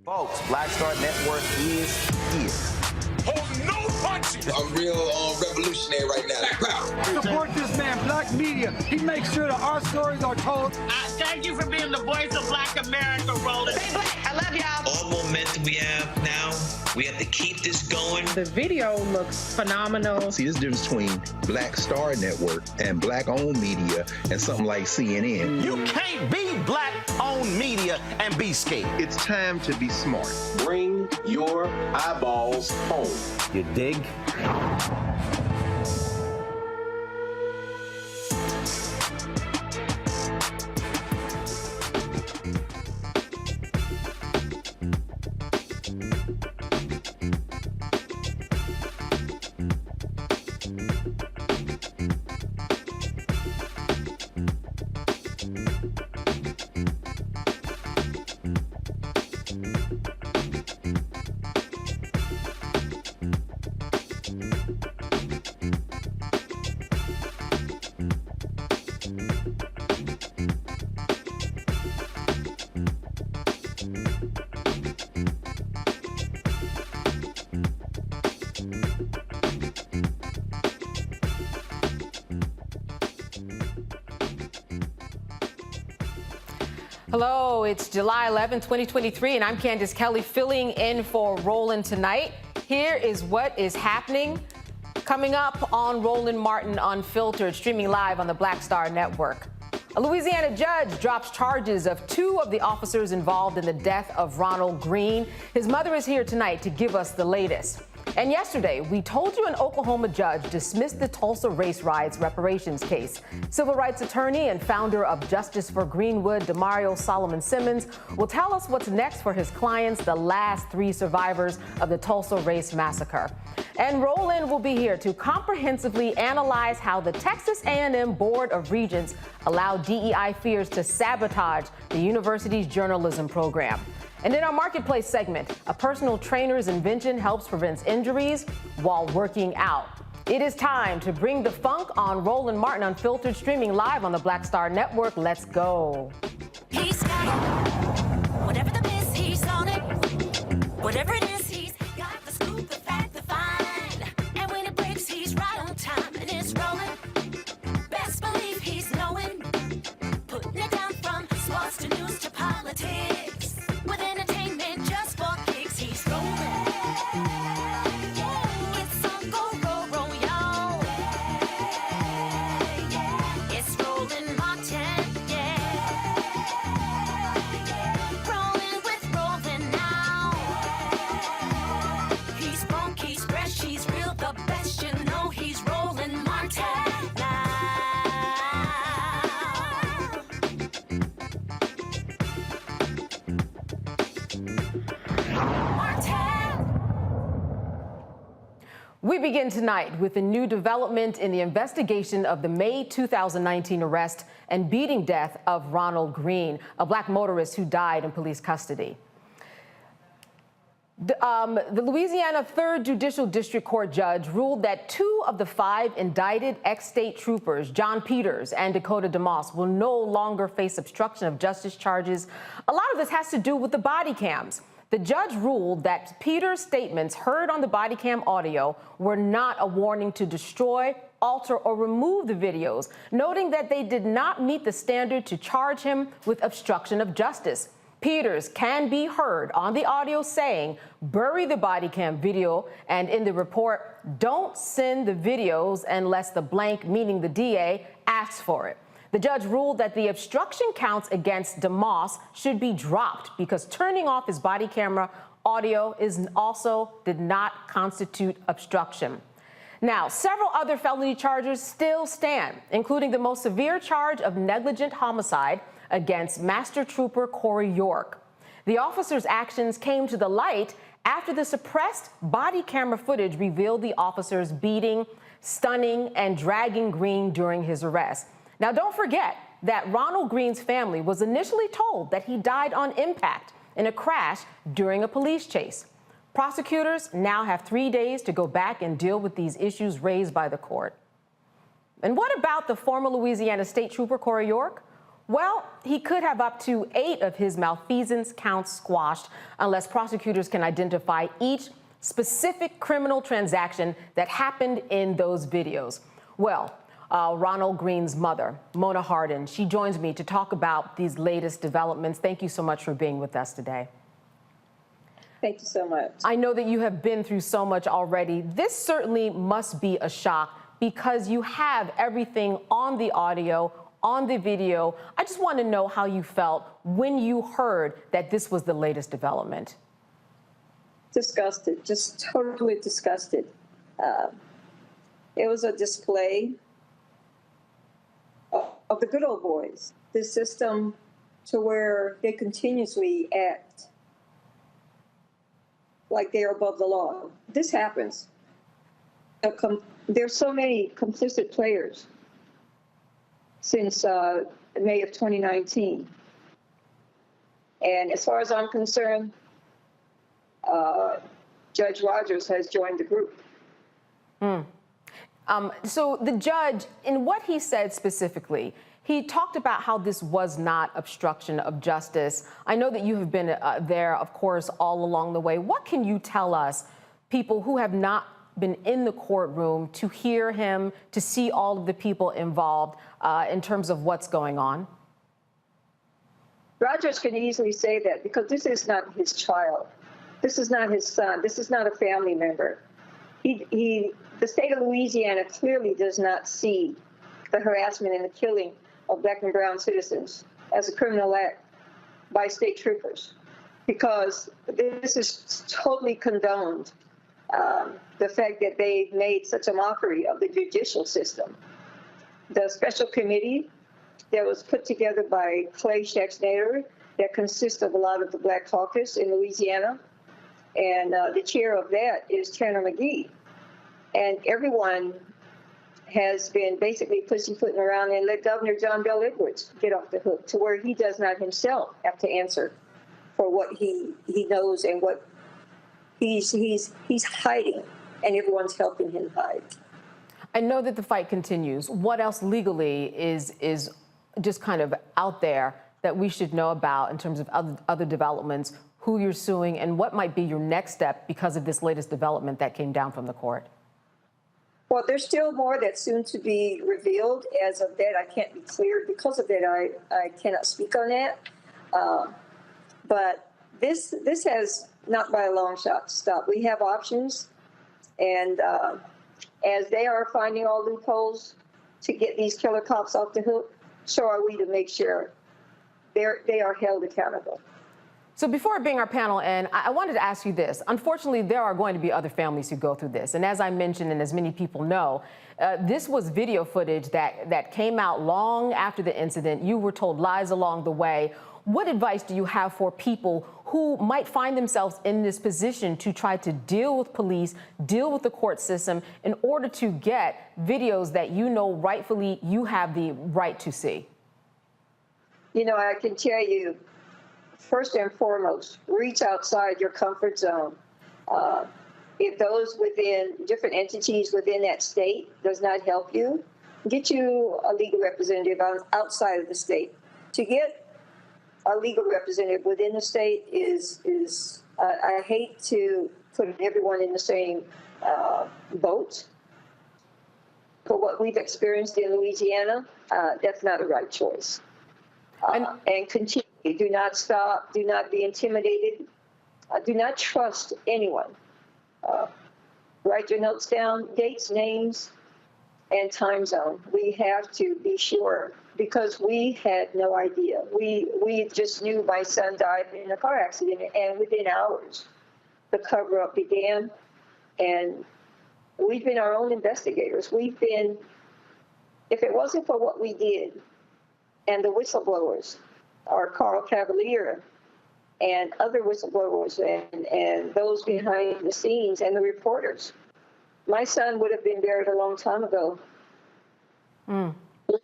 Folks, Black Star Network is here. Hold no punches! I'm real revolutionary right now. Support this man, Black media. He makes sure that our stories are told. Thank you for being the voice of Black America, Roland. Stay black. I love y'all. All momentum we have now, we have to keep this going. The video looks phenomenal. See, this difference between Black Star Network and Black-owned media and something like CNN. You can't be Black-owned media and be scared. It's time to be smart. Bring your eyeballs home. You dig? Hello, it's July 11, 2023, and I'm Candace Kelly filling in for Roland tonight. Here is what is happening coming up on Roland Martin Unfiltered, streaming live on the Black Star Network. A Louisiana judge drops charges of 2 of the officers involved in the death of Ronald Greene. His mother is here tonight to give us the latest. And yesterday, we told you an Oklahoma judge dismissed the Tulsa Race Riots Reparations case. Civil rights attorney and founder of Justice for Greenwood, Damario Solomon-Simmons, will tell us what's next for his clients, the last 3 survivors of the Tulsa Race Massacre. And Roland will be here to comprehensively analyze how the Texas A&M Board of Regents allowed DEI fears to sabotage the university's journalism program. And in our Marketplace segment, a personal trainer's invention helps prevent injuries while working out. It is time to bring the funk on Roland Martin Unfiltered, streaming live on the Black Star Network. Let's go. He's got it. Whatever the miss, he's on it. Whatever it is, he's got the scoop, the fact, the find. And when it breaks, he's right on time and it's rolling. Best believe he's knowing. Putting it down from sports to news to politics. With entertainment just for kicks, he's rolling. It's on go, y'all. It's Roland Martin, rolling with Roland now. He's funky, he's fresh, he's real, the best, you know he's Roland Martin now. We begin tonight with a new development in the investigation of the May 2019 arrest and beating death of Ronald Greene, a Black motorist who died in police custody. The Louisiana 3rd Judicial District Court judge ruled that 2 of the 5 indicted ex-state troopers, John Peters and Dakota DeMoss, will no longer face obstruction of justice charges. A lot of this has to do with the body cams. The judge ruled that Peters' statements heard on the body cam audio were not a warning to destroy, alter, or remove the videos, noting that they did not meet the standard to charge him with obstruction of justice. Peters can be heard on the audio saying, "Bury the body cam video," and in the report, "Don't send the videos unless the blank," meaning the DA, asks for it. The judge ruled that the obstruction counts against DeMoss should be dropped because turning off his body camera audio did not constitute obstruction. Now, several other felony charges still stand, including the most severe charge of negligent homicide against Master Trooper Corey York. The officer's actions came to the light after the suppressed body camera footage revealed the officers beating, stunning, and dragging Greene during his arrest. Now, don't forget that Ronald Greene's family was initially told that he died on impact in a crash during a police chase. Prosecutors now have 3 days to go back and deal with these issues raised by the court. And what about the former Louisiana State Trooper Corey York? Well, he could have up to 8 of his malfeasance counts squashed unless prosecutors can identify each specific criminal transaction that happened in those videos. Well, Ronald Greene's mother, Mona Hardin, she joins me to talk about these latest developments. Thank you so much for being with us today. Thank you so much. I know that you have been through so much already. This certainly must be a shock because you have everything on the audio, on the video. I just want to know how you felt when you heard that this was the latest development. Disgusted, just totally disgusted. It was a display of the good old boys, the system to where they continuously act like they are above the law. This happens. There's so many complicit players since May of 2019. And as far as I'm concerned, Judge Rogers has joined the group. So the judge, in what he said specifically, he talked about how this was not obstruction of justice. I know that you have been there, of course, all along the way. What can you tell us, people who have not been in the courtroom, to hear him, to see all of the people involved in terms of what's going on? Rogers can easily say that because this is not his child. This is not his son. This is not a family member. The state of Louisiana clearly does not see the harassment and the killing of Black and brown citizens as a criminal act by state troopers, because this is totally condoned. The fact that they made such a mockery of the judicial system. The special committee that was put together by Clay Shaxnader, that consists of a lot of the Black caucus in Louisiana, and the chair of that is Tanner McGee. And everyone has been basically pussyfooting around and let Governor John Bel Edwards get off the hook to where he does not himself have to answer for what he knows and what he's hiding, and everyone's helping him hide. I know that the fight continues. What else legally is just kind of out there that we should know about in terms of other developments, who you're suing, and what might be your next step because of this latest development that came down from the court? Well, there's still more that's soon to be revealed. As of that, I can't be cleared. Because of that, I cannot speak on that. But this has not by a long shot stopped. We have options, and as they are finding all loopholes to get these killer cops off the hook, so are we to make sure they are held accountable. So before I bring our panel in, I wanted to ask you this. Unfortunately, there are going to be other families who go through this. And as I mentioned, and as many people know, this was video footage that came out long after the incident. You were told lies along the way. What advice do you have for people who might find themselves in this position to try to deal with police, deal with the court system in order to get videos that you know rightfully you have the right to see? You know, I can tell you, first and foremost, reach outside your comfort zone. If those within different entities within that state does not help you, get you a legal representative outside of the state. To get a legal representative within the state is I hate to put everyone in the same boat. For what we've experienced in Louisiana, that's not the right choice. And continue. Do not stop. Do not be intimidated. Do not trust anyone. Write your notes down, dates, names, and time zone. We have to be sure, because we had no idea. We just knew my son died in a car accident, and within hours, the cover-up began. And we've been our own investigators. We've been, if it wasn't for what we did, and the whistleblowers, our Carl Cavalier, and other whistleblowers, and those behind the scenes, and the reporters, my son would have been buried a long time ago.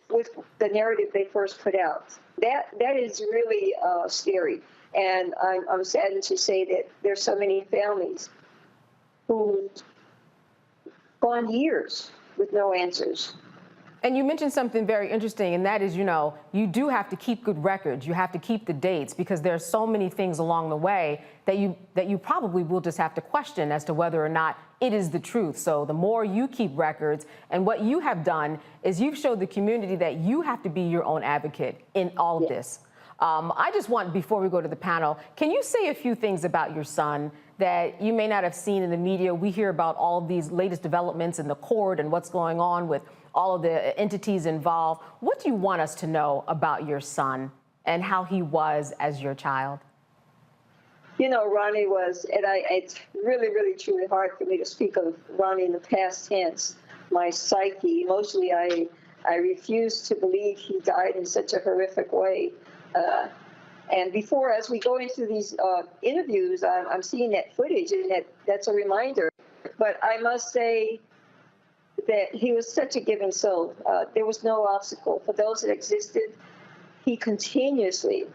With the narrative they first put out. That is really scary. And I'm saddened to say that there's so many families who've gone years with no answers. And you mentioned something very interesting, and that is, you know, you do have to keep good records. You have to keep the dates because there are so many things along the way that you probably will just have to question as to whether or not it is the truth. So the more you keep records, and what you have done is you've showed the community that you have to be your own advocate in all of this. I just want, before we go to the panel, can you say a few things about your son that you may not have seen in the media? We hear about all of these latest developments in the court and what's going on with all of the entities involved. What do you want us to know about your son and how he was as your child? You know, Ronnie was, and it's really, really, truly hard for me to speak of Ronnie in the past tense. My psyche, emotionally, I refuse to believe he died in such a horrific way. And before, as we go into these interviews, I'm seeing that footage, and that's a reminder. But I must say that he was such a giving soul. There was no obstacle. For those that existed, he continuously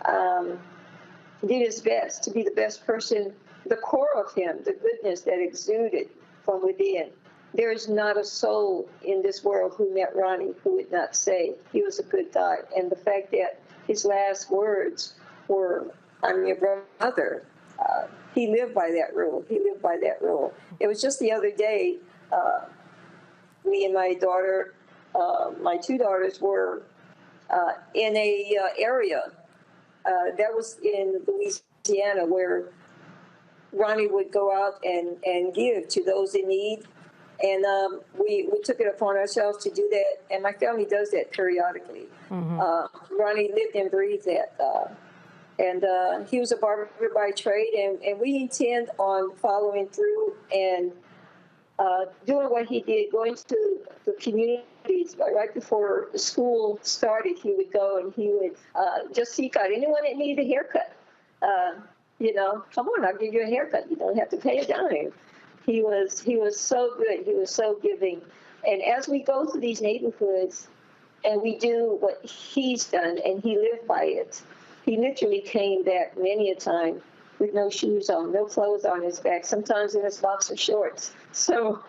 did his best to be the best person, the core of him, the goodness that exuded from within. There is not a soul in this world who met Ronnie who would not say he was a good guy. And the fact that his last words were, "I'm your brother," he lived by that rule. He lived by that rule. It was just the other day, me and my daughter, my two daughters were in a area that was in Louisiana where Ronnie would go out and give to those in need. And we took it upon ourselves to do that, and my family does that periodically. Ronnie lived and breathed that. And he was a barber by trade, and we intend on following through and doing what he did, going to the communities. Right before school started, he would go and he would just seek out anyone that needed a haircut. You know, come on, I'll give you a haircut. You don't have to pay a dime. He was so good. He was so giving. And as we go through these neighborhoods and we do what he's done, and he lived by it, he literally came back many a time with no shoes on, no clothes on his back, sometimes in his boxer shorts. So,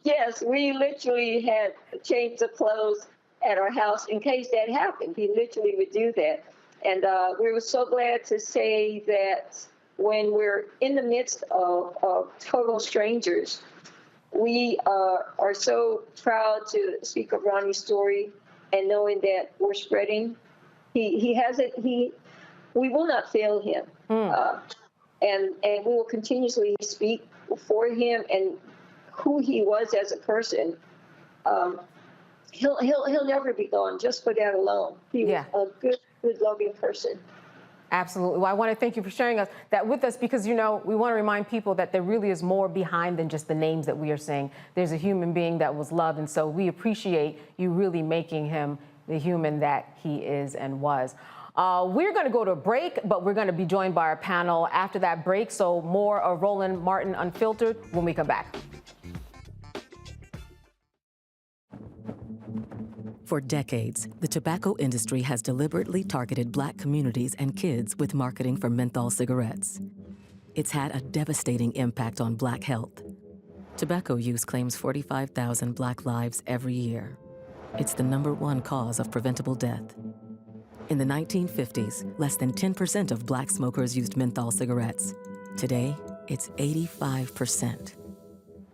yes, we literally had changed the clothes at our house in case that happened. He literally would do that. And we were so glad to say that when we're in the midst of total strangers, we are so proud to speak of Ronnie's story and knowing that we're spreading. He has it. We will not fail him, and we will continuously speak for him and who he was as a person. He'll never be gone just for that alone. He was a good, loving person. Absolutely. Well, I want to thank you for sharing that with us because, you know, we want to remind people that there really is more behind than just the names that we are saying. There's a human being that was loved, and so we appreciate you really making him the human that he is and was. We're going to go to a break, but we're going to be joined by our panel after that break. So more of Roland Martin Unfiltered when we come back. For decades, the tobacco industry has deliberately targeted Black communities and kids with marketing for menthol cigarettes. It's had a devastating impact on Black health. Tobacco use claims 45,000 Black lives every year. It's the #1 cause of preventable death. In the 1950s, less than 10% of Black smokers used menthol cigarettes. Today, it's 85%.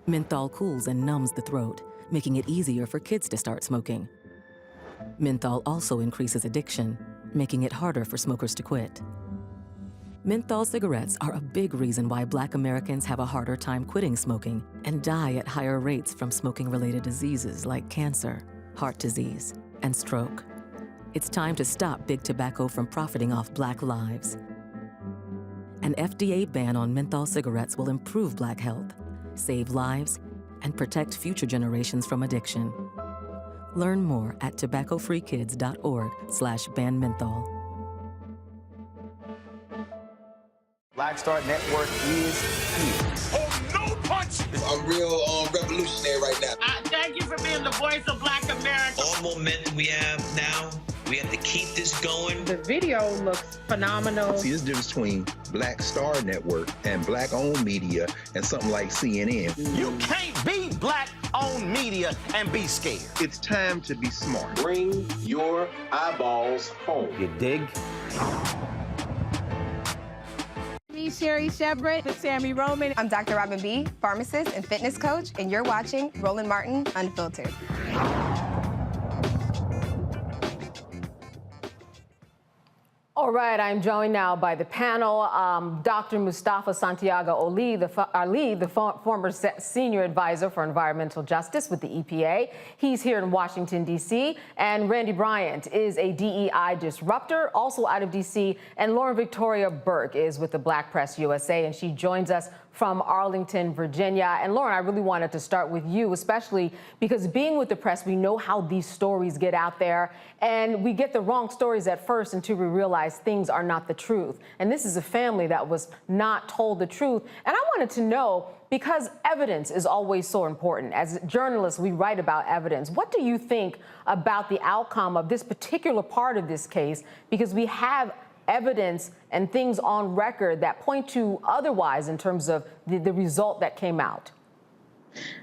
Menthol cools and numbs the throat, making it easier for kids to start smoking. Menthol also increases addiction, making it harder for smokers to quit. Menthol cigarettes are a big reason why Black Americans have a harder time quitting smoking and die at higher rates from smoking-related diseases like cancer, heart disease, and stroke. It's time to stop Big Tobacco from profiting off Black lives. An FDA ban on menthol cigarettes will improve Black health, save lives, and protect future generations from addiction. Learn more at tobaccofreekids.org/ban menthol. Black Star Network is here. Oh, no punch! I'm real revolutionary right now. Thank you for being the voice of Black America. All momentum we have now, we we have to keep this going. The video looks phenomenal. See, there's a difference between Black Star Network and Black-owned media and something like CNN. You can't be Black-owned media and be scared. It's time to be smart. Bring your eyeballs home. You dig? Me, Sherry Shepard, with Sammy Roman. I'm Dr. Robin B., pharmacist and fitness coach, and you're watching Roland Martin Unfiltered. All right, I'm joined now by the panel. Dr. Mustafa Santiago Ali, the former senior advisor for environmental justice with the EPA. He's here in Washington, D.C. And Randy Bryant is a DEI disruptor, also out of D.C. And Lauren Victoria Burke is with the Black Press USA, and she joins us from Arlington, Virginia. And Lauren, I really wanted to start with you, especially because being with the press, we know how these stories get out there, and we get the wrong stories at first until we realize things are not the truth. And this is a family that was not told the truth. And I wanted to know, because evidence is always so important. As journalists, we write about evidence. What do you think about the outcome of this particular part of this case? Because we have evidence and things on record that point to otherwise in terms of the result that came out.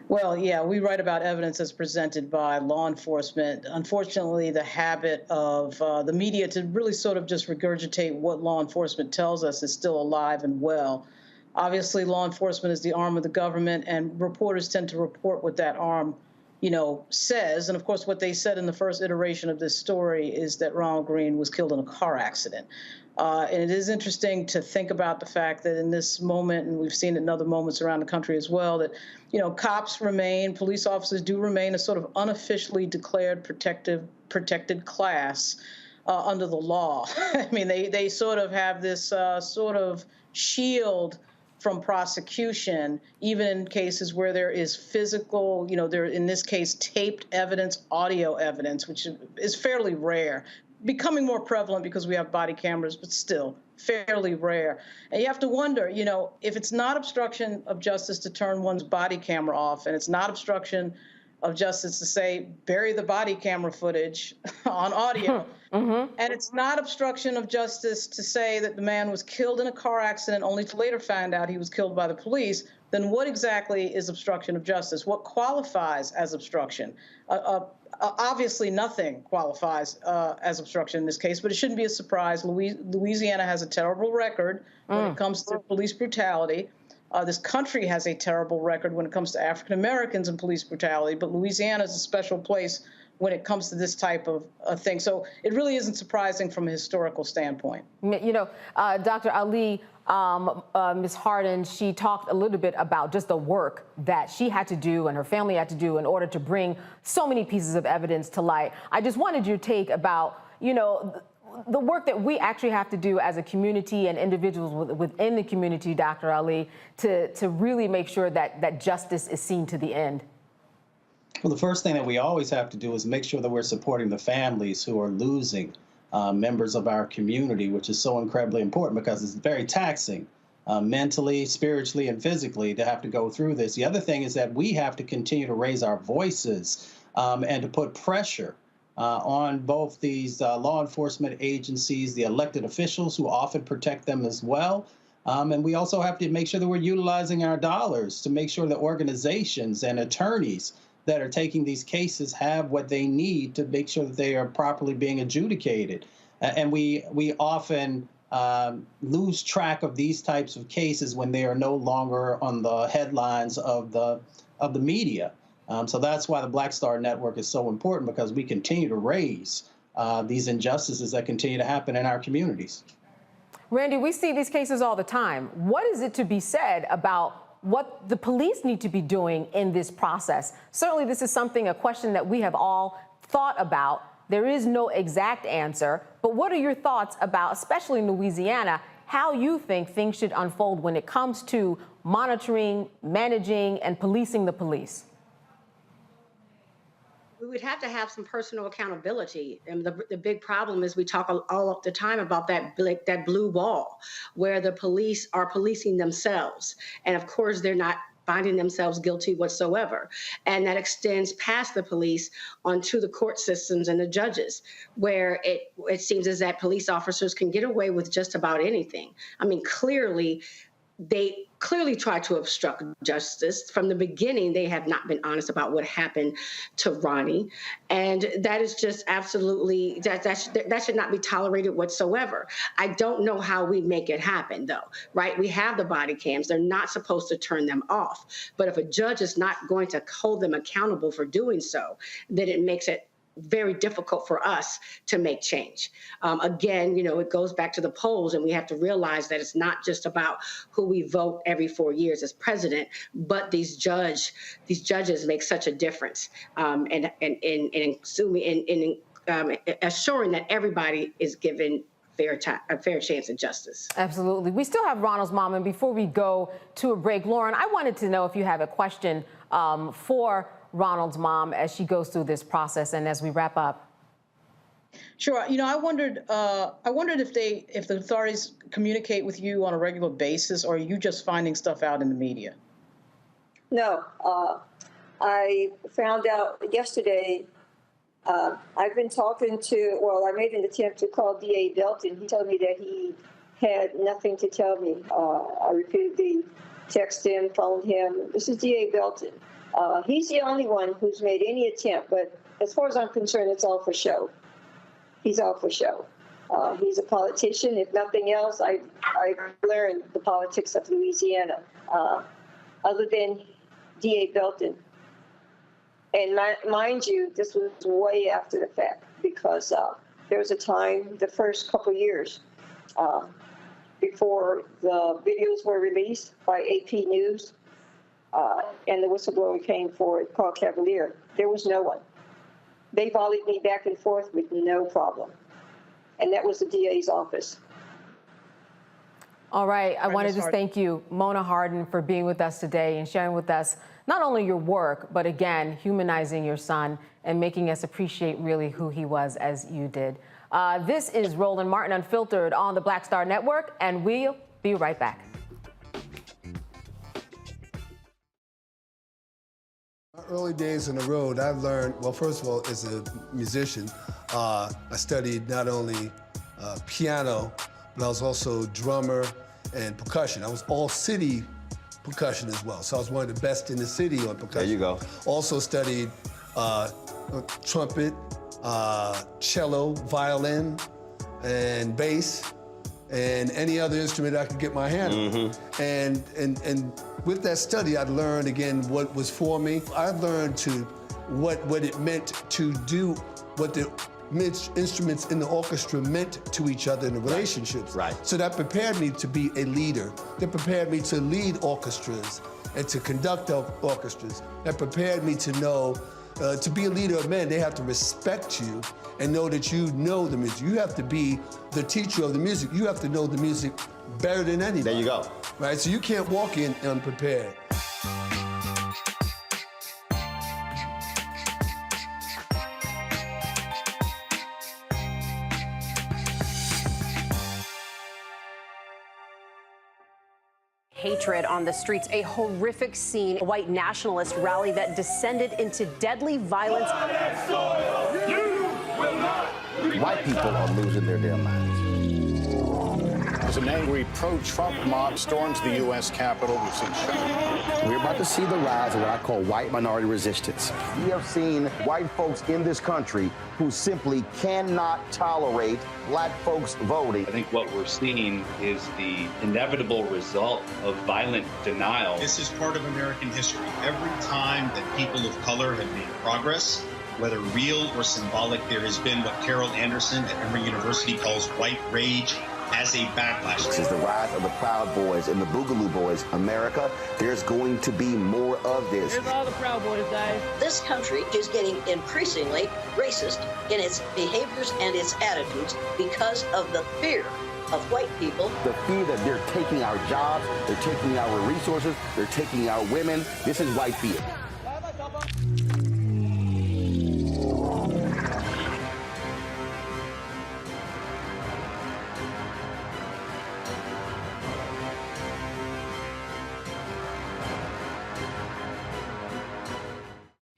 Well, yeah, we write about evidence as presented by law enforcement. Unfortunately, the habit of the media to really sort of just regurgitate what law enforcement tells us is still alive and well. Obviously, law enforcement is the arm of the government, and reporters tend to report what that arm says. And of course, what they said in the first iteration of this story is that Ronald Greene was killed in a car accident. And it is interesting to think about the fact that in this moment, and we've seen it in other moments around the country as well, that, cops remain, police officers do remain a sort of unofficially declared protected class under the law. I mean, they sort of have this sort of shield from prosecution, even in cases where there is physical, there, in this case, taped evidence, audio evidence, which is fairly rare, becoming more prevalent because we have body cameras, but still fairly rare. And you have to wonder, if it's not obstruction of justice to turn one's body camera off, and it's not obstruction of justice to say, bury the body camera footage on audio, and it's not obstruction of justice to say that the man was killed in a car accident only to later find out he was killed by the police, then what exactly is obstruction of justice? What qualifies as obstruction? Obviously, nothing qualifies as obstruction in this case, but it shouldn't be a surprise. Louisiana has a terrible record when it comes to police brutality. This country has a terrible record when it comes to African Americans and police brutality, but Louisiana is a special place when it comes to this type of thing. So it really isn't surprising from a historical standpoint. Dr. Ali, Ms. Hardin, she talked a little bit about just the work that she had to do and her family had to do in order to bring so many pieces of evidence to light. I just wanted your take about, the work that we actually have to do as a community and individuals within the community, Dr. Ali, to really make sure that justice is seen to the end. Well, the first thing that we always have to do is make sure that we're supporting the families who are losing members of our community, which is so incredibly important because it's very taxing mentally, spiritually, and physically to have to go through this. The other thing is that we have to continue to raise our voices and to put pressure on both these law enforcement agencies, the elected officials who often protect them as well. And we also have to make sure that we're utilizing our dollars to make sure that organizations and attorneys that are taking these cases have what they need to make sure that they are properly being adjudicated. And we often lose track of these types of cases when they are no longer on the headlines of the media. So that's why the Black Star Network is so important, because we continue to raise these injustices that continue to happen in our communities. Randy, we see these cases all the time. What is it to be said about what the police need to be doing in this process? Certainly, this is a question that we have all thought about. There is no exact answer, but what are your thoughts about, especially in Louisiana, how you think things should unfold when it comes to monitoring, managing, and policing the police? We would have to have some personal accountability. And the big problem is we talk all the time about that blue wall where the police are policing themselves. And of course, they're not finding themselves guilty whatsoever. And that extends past the police onto the court systems and the judges, where it seems as that police officers can get away with just about anything. I mean, they clearly try to obstruct justice. From the beginning, they have not been honest about what happened to Ronnie. And that is just absolutely, that should not be tolerated whatsoever. I don't know how we make it happen, though, right? We have the body cams. They're not supposed to turn them off. But if a judge is not going to hold them accountable for doing so, then it makes it very difficult for us to make change. Again, it goes back to the polls, and we have to realize that it's not just about who we vote every 4 years as president, but these judges make such a difference, and assuring that everybody is given a fair chance at justice. Absolutely. We still have Ronald's mom, and before we go to a break, Lauren, I wanted to know if you have a question for Ronald's mom as she goes through this process and as we wrap up. Sure. I wondered if the authorities communicate with you on a regular basis, or are you just finding stuff out in the media? No, I found out yesterday. I've been talking I made an attempt to call DA Belton. He told me that he had nothing to tell me. I repeatedly texted him, phoned him. This is DA Belton. He's the only one who's made any attempt, but as far as I'm concerned, it's all for show. He's all for show. He's a politician. If nothing else, I learned the politics of Louisiana. Other than DA Belton. And mind you, this was way after the fact, because there was a time, the first couple years, before the videos were released by AP News, and the whistleblower came forward, called Cavalier, there was no one. They volleyed me back and forth with no problem. And that was the DA's office. All right. I wanted to thank you, Mona Hardin, for being with us today and sharing with us not only your work, but again, humanizing your son and making us appreciate really who he was as you did. This is Roland Martin Unfiltered on the Black Star Network, and we'll be right back. My early days on the road, I've learned, well, first of all, as a musician, I studied not only piano, but I was also drummer and percussion. I was all city percussion as well. So I was one of the best in the city on percussion. There you go. Also studied trumpet, cello, violin, and bass, and any other instrument I could get my hand on. And with that study, I learned again what was for me. I learned what it meant to do what the instruments in the orchestra meant to each other in the relationships. Right. So that prepared me to be a leader. That prepared me to lead orchestras and to conduct orchestras. That prepared me to know, to be a leader of men, they have to respect you and know that you know the music. You have to be the teacher of the music. You have to know the music better than anybody. There you go. Right, so you can't walk in unprepared. Hatred on the streets, a horrific scene, a white nationalist rally that descended into deadly violence. White people are losing their damn minds. As an angry pro-Trump mob storms the U.S. Capitol, we've seen shooting. We're about to see the rise of what I call white minority resistance. We have seen white folks in this country who simply cannot tolerate black folks voting. I think what we're seeing is the inevitable result of violent denial. This is part of American history. Every time that people of color have made progress, whether real or symbolic, there has been what Carol Anderson at Emory University calls white rage as a backlash. This is the rise of the Proud Boys and the Boogaloo Boys. America, there's going to be more of this. Here's all the Proud Boys, guys. This country is getting increasingly racist in its behaviors and its attitudes because of the fear of white people. The fear that they're taking our jobs, they're taking our resources, they're taking our women. This is white fear.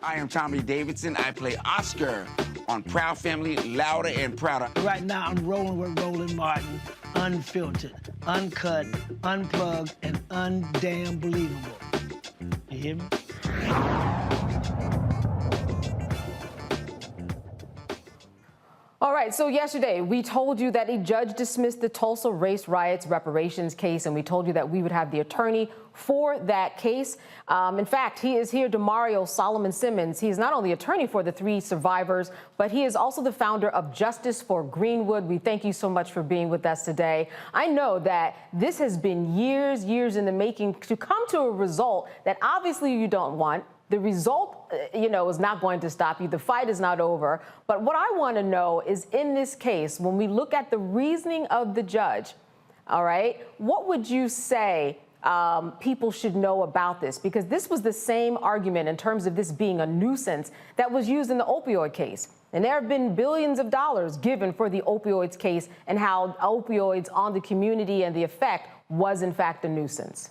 I am Tommy Davidson. I play Oscar on Proud Family, Louder and Prouder. Right now, I'm rolling with Roland Martin, unfiltered, uncut, unplugged, and undamn believable. You hear me? All right, so yesterday we told you that a judge dismissed the Tulsa Race Riots Reparations case, and we told you that we would have the attorney for that case. In fact, he is here, Damario Solomon-Simmons. He is not only attorney for the 3 survivors, but he is also the founder of Justice for Greenwood. We thank you so much for being with us today. I know that this has been years in the making to come to a result that obviously you don't want. The result, is not going to stop you. The fight is not over. But what I want to know is, in this case, when we look at the reasoning of the judge, all right, what would you say people should know about this? Because this was the same argument in terms of this being a nuisance that was used in the opioid case. And there have been billions of dollars given for the opioids case and how opioids on the community and the effect was, in fact, a nuisance.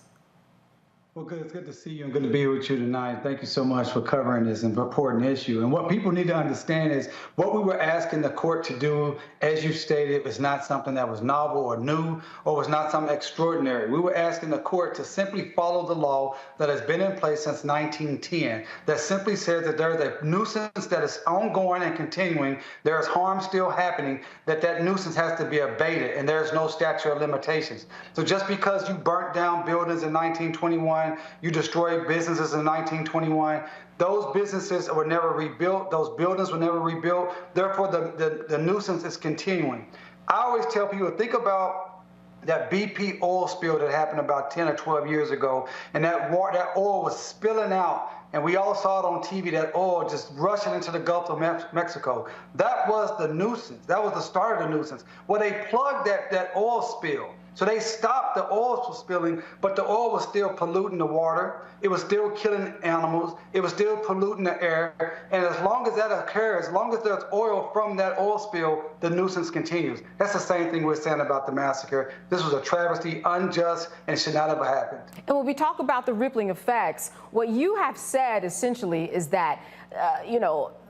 Well, good. It's good to see you and good to be with you tonight. Thank you so much for covering this important issue. And what people need to understand is what we were asking the court to do, as you stated, was not something that was novel or new or was not something extraordinary. We were asking the court to simply follow the law that has been in place since 1910 that simply says that there's a nuisance that is ongoing and continuing. There is harm still happening, that nuisance has to be abated, and there's no statute of limitations. So just because you burnt down buildings in 1921, you destroyed businesses in 1921. Those businesses were never rebuilt. Those buildings were never rebuilt. Therefore, the nuisance is continuing. I always tell people, think about that BP oil spill that happened about 10 or 12 years ago, and that oil was spilling out, and we all saw it on TV, that oil just rushing into the Gulf of Mexico. That was the nuisance. That was the start of the nuisance. Well, they plugged that oil spill. So they stopped the oil from spilling, but the oil was still polluting the water. It was still killing animals. It was still polluting the air. And as long as that occurs, as long as there's oil from that oil spill, the nuisance continues. That's the same thing we're saying about the massacre. This was a travesty, unjust, and should not have happened. And when we talk about the rippling effects, what you have said essentially is that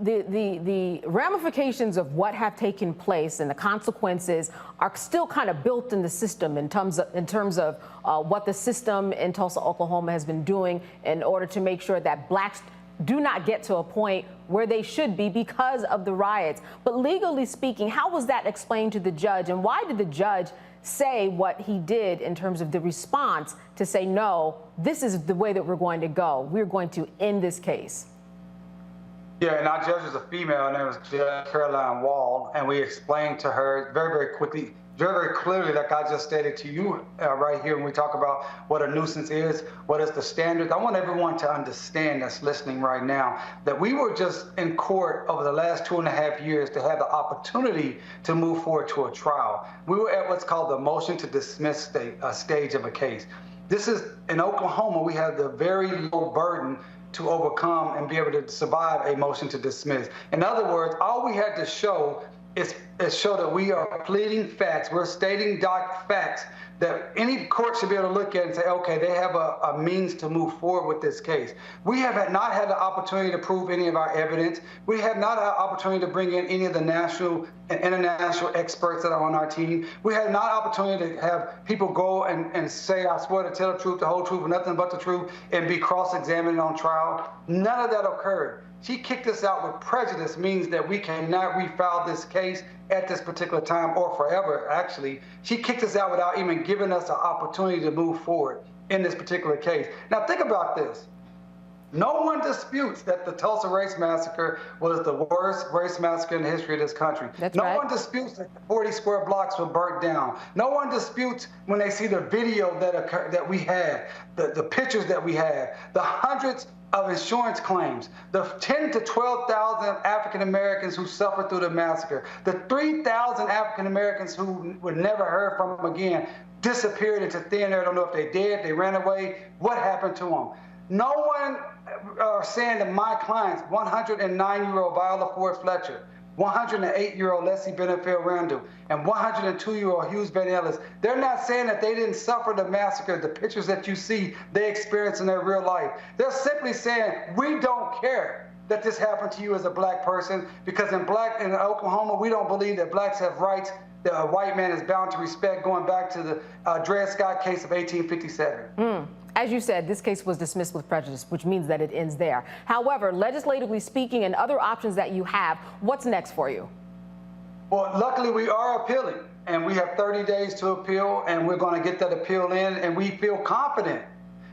the ramifications of what have taken place and the consequences are still kind of built in the system in terms of what the system in Tulsa, Oklahoma has been doing in order to make sure that blacks do not get to a point where they should be because of the riots. But legally speaking, how was that explained to the judge, and why did the judge say what he did in terms of the response to say, no, this is the way that we're going to go. We're going to end this case? Yeah, and our judge is a female, and it was Judge Caroline Wall, and we explained to her very quickly, very clearly, like I just stated to you right here when we talk about what a nuisance is, what is the standard. I want everyone to understand that's listening right now that we were just in court over the last 2.5 years to have the opportunity to move forward to a trial. We were at what's called the motion to dismiss stage of a case. This is, in Oklahoma, we have the very low burden to overcome and be able to survive a motion to dismiss. In other words, all we had to show is show that we are pleading facts. We're stating facts that any court should be able to look at and say, okay, they have a means to move forward with this case. We have not had the opportunity to prove any of our evidence. We have not had the opportunity to bring in any of the national and international experts that are on our team. We had not opportunity to have people go and say, I swear to tell the truth, the whole truth, and nothing but the truth, and be cross-examined on trial. None of that occurred. She kicked us out with prejudice, means that we cannot refile this case at this particular time or forever, actually. She kicked us out without even giving us an opportunity to move forward in this particular case. Now think about this. No one disputes that the Tulsa Race Massacre was the worst race massacre in the history of this country. That's no right. one disputes that 40 square blocks were burnt down. No one disputes when they see the video that we had, the pictures that we had, the hundreds of insurance claims, the 10 to 12,000 African Americans who suffered through the massacre, the 3,000 African Americans who were never heard from again, disappeared into thin air. I don't know if they did, they ran away, what happened to them? No one saying that my clients, 109-year-old Viola Ford Fletcher, 108-year-old Leslie Benefield Randall, and 102-year-old Hughes Van Ellis, they're not saying that they didn't suffer the massacre, the pictures that you see they experienced in their real life. They're simply saying, we don't care. that this happened to you as a black person, because in Oklahoma, we don't believe that blacks have rights that a white man is bound to respect, going back to the Dred Scott case of 1857. As you said, this case was dismissed with prejudice, which means that it ends there. However, legislatively speaking and other options that you have, what's next for you? Well, luckily we are appealing, and we have 30 days to appeal, and we're going to get that appeal in, and we feel confident.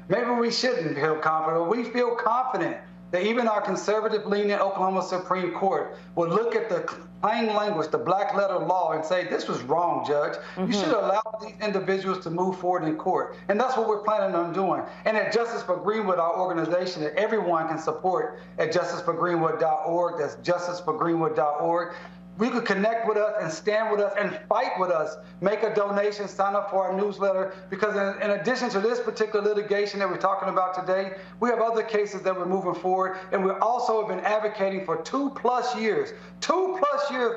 Maybe we shouldn't feel confident, but we feel confident that even our conservative-leaning Oklahoma Supreme Court will look at the plain language, the black letter law, and say, this was wrong, Judge. You should allow these individuals to move forward in court. And that's what we're planning on doing. And at Justice for Greenwood, our organization that everyone can support at justiceforgreenwood.org, that's justiceforgreenwood.org, we could connect with us and stand with us and fight with us, make a donation, sign up for our newsletter, because in addition to this particular litigation that we're talking about today, we have other cases that we're moving forward, and we also have been advocating for 2+ years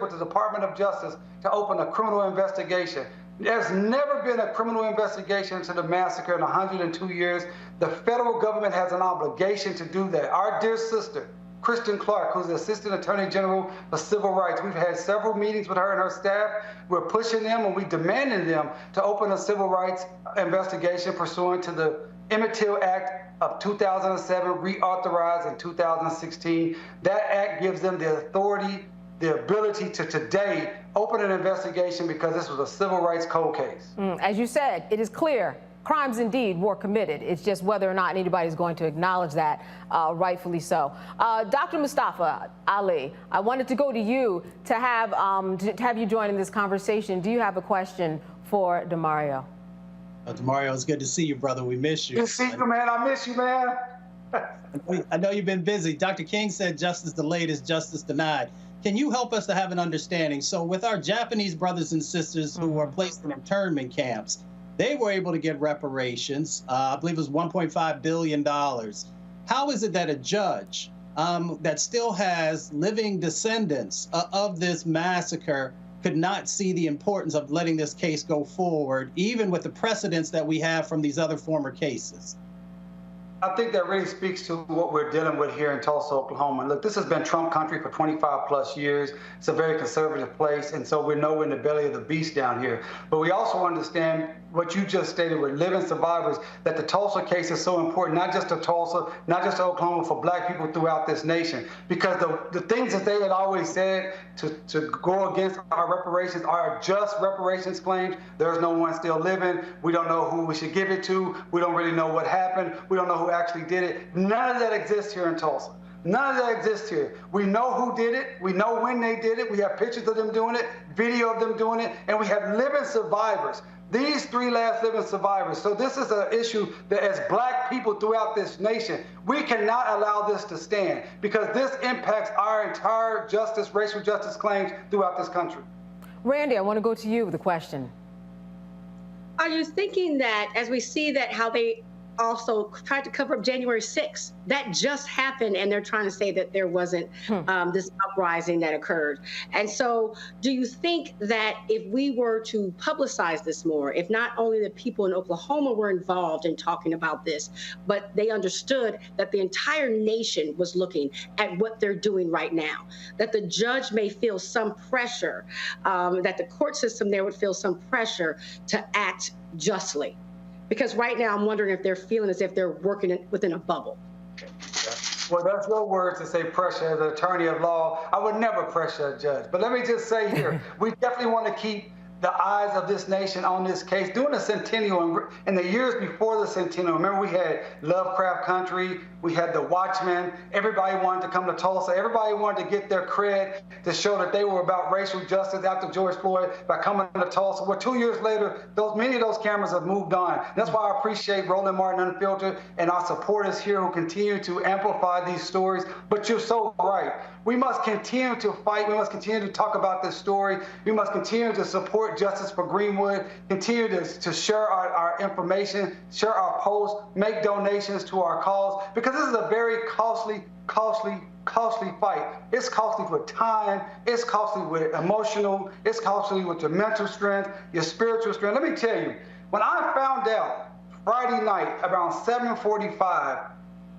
with the Department of Justice to open a criminal investigation. There's never been a criminal investigation into the massacre in 102 years. The federal government has an obligation to do that. Our dear sister, Kristen Clark, who's the Assistant Attorney General for Civil Rights. We've had several meetings with her and her staff. We're pushing them and we're demanding them to open a civil rights investigation pursuant to the Emmett Till Act of 2007, reauthorized in 2016. That act gives them the authority, the ability to today open an investigation because this was a civil rights cold case. As you said, it is clear crimes indeed were committed. It's just whether or not anybody's going to acknowledge that, rightfully so. Dr. Mustafa Ali, I wanted to go to you to have you join in this conversation. Do you have a question for Damario? Damario, it's good to see you, brother. We miss you. Good to see you, man. I miss you, man. I know you've been busy. Dr. King said justice delayed is justice denied. Can you help us to have an understanding? So with our Japanese brothers and sisters who were placed in internment camps, they were able to get reparations. I believe it was $1.5 billion. How is it that a judge that still has living descendants of this massacre could not see the importance of letting this case go forward, even with the precedents that we have from these other former cases? I think that really speaks to what we're dealing with here in Tulsa, Oklahoma. Look, this has been Trump country for 25+ years. It's a very conservative place, and so we know we're in the belly of the beast down here. But we also understand what you just stated with living survivors, that the Tulsa case is so important, not just to Tulsa, not just to Oklahoma, for black people throughout this nation. Because the things that they had always said to go against our reparations, our just reparations claims, there's no one still living, we don't know who we should give it to, we don't really know what happened, we don't know who actually did it. None of that exists here in Tulsa. None of that exists here. We know who did it. We know when they did it. We have pictures of them doing it, video of them doing it, and we have living survivors. These 3 last living survivors. So this is an issue that as black people throughout this nation, we cannot allow this to stand, because this impacts our entire justice, racial justice claims throughout this country. Randy, I want to go to you with a question. Are you thinking that as we see that how they also tried to cover up January 6th. That just happened, and they're trying to say that there wasn't this uprising that occurred. And so do you think that if we were to publicize this more, if not only the people in Oklahoma were involved in talking about this, but they understood that the entire nation was looking at what they're doing right now, that the judge may feel some pressure, that the court system there would feel some pressure to act justly? Because right now, I'm wondering if they're feeling as if they're working within a bubble. Well, that's your words to say pressure. As an attorney of law, I would never pressure a judge. But let me just say here, we definitely want to keep the eyes of this nation on this case. During the centennial, and the years before the centennial, remember we had Lovecraft Country, we had the Watchmen, everybody wanted to come to Tulsa, everybody wanted to get their cred to show that they were about racial justice after George Floyd by coming to Tulsa. Well, 2 years later, many of those cameras have moved on. That's why I appreciate Roland Martin Unfiltered and our supporters here who continue to amplify these stories. But you're so right. We must continue to fight. We must continue to talk about this story. We must continue to support Justice for Greenwood, continue to share our information, share our posts, make donations to our cause, because this is a very costly fight. It's costly with time, it's costly with emotional, it's costly with your mental strength, your spiritual strength. Let me tell you, when I found out Friday night around 7:45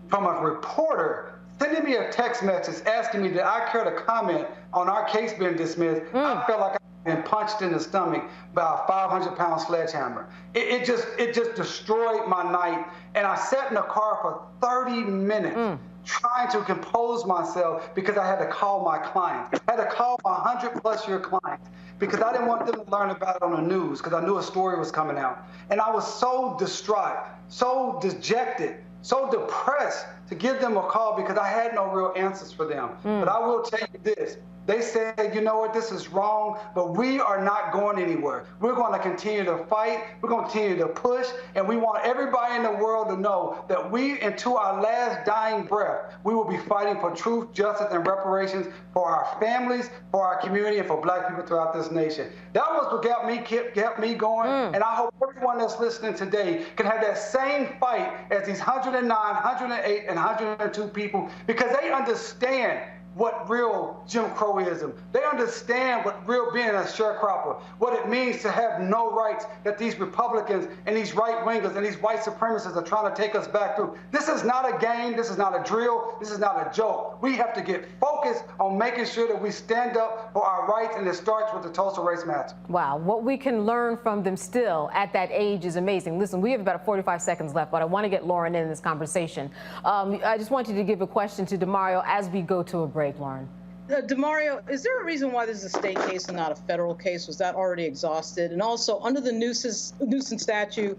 from a reporter sending me a text message asking me did I care to comment on our case being dismissed, I felt like I'd been punched in the stomach by a 500-pound sledgehammer. It just destroyed my night. And I sat in the car for 30 minutes trying to compose myself because I had to call my clients. I had to call my 100-plus year clients because I didn't want them to learn about it on the news because I knew a story was coming out. And I was so distraught, so dejected, so depressed to give them a call because I had no real answers for them. But I will tell you this. They said, you know what, this is wrong, but we are not going anywhere. We're going to continue to fight. We're going to continue to push. And we want everybody in the world to know that we, into our last dying breath, we will be fighting for truth, justice, and reparations for our families, for our community, and for Black people throughout this nation. That was what kept me going. And I hope everyone that's listening today can have that same fight as these 109, 108, and 102 people because they understand what real Jim Crowism. They understand what real being a sharecropper, what it means to have no rights that these Republicans and these right-wingers and these white supremacists are trying to take us back through. This is not a game. This is not a drill. This is not a joke. We have to get focused on making sure that we stand up for our rights, and it starts with the Tulsa Race Massacre. Wow, what we can learn from them still at that age is amazing. Listen, we have about 45 seconds left, but I want to get Lauren in this conversation. I just want you to give a question to Damario as we go to a break. Lauren. Damario, is there a reason why this is a state case and not a federal case? Was that already exhausted? And also, under the nuisance statute,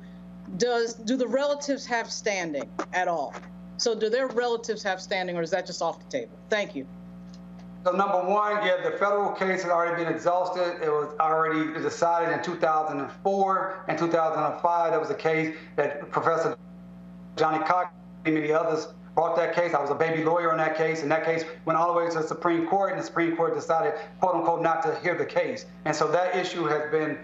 do the relatives have standing at all? So do their relatives have standing, or is that just off the table? Thank you. So number one, yeah, the federal case had already been exhausted. It was already decided in 2004 and 2005. That was a case that Professor Johnny Cox and many others brought that case. I was a baby lawyer on that case, and that case went all the way to the Supreme Court, and the Supreme Court decided, quote unquote, not to hear the case. And so that issue has been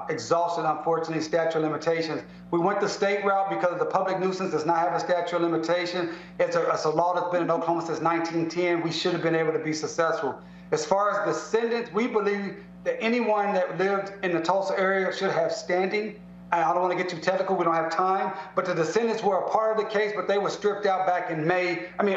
exhausted, unfortunately, statute of limitations. We went the state route because the public nuisance does not have a statute of limitation. It's a law that's been in Oklahoma since 1910. We should have been able to be successful. As far as descendants, we believe that anyone that lived in the Tulsa area should have standing. I don't want to get too technical, we don't have time, but the descendants were a part of the case, but they were stripped out back in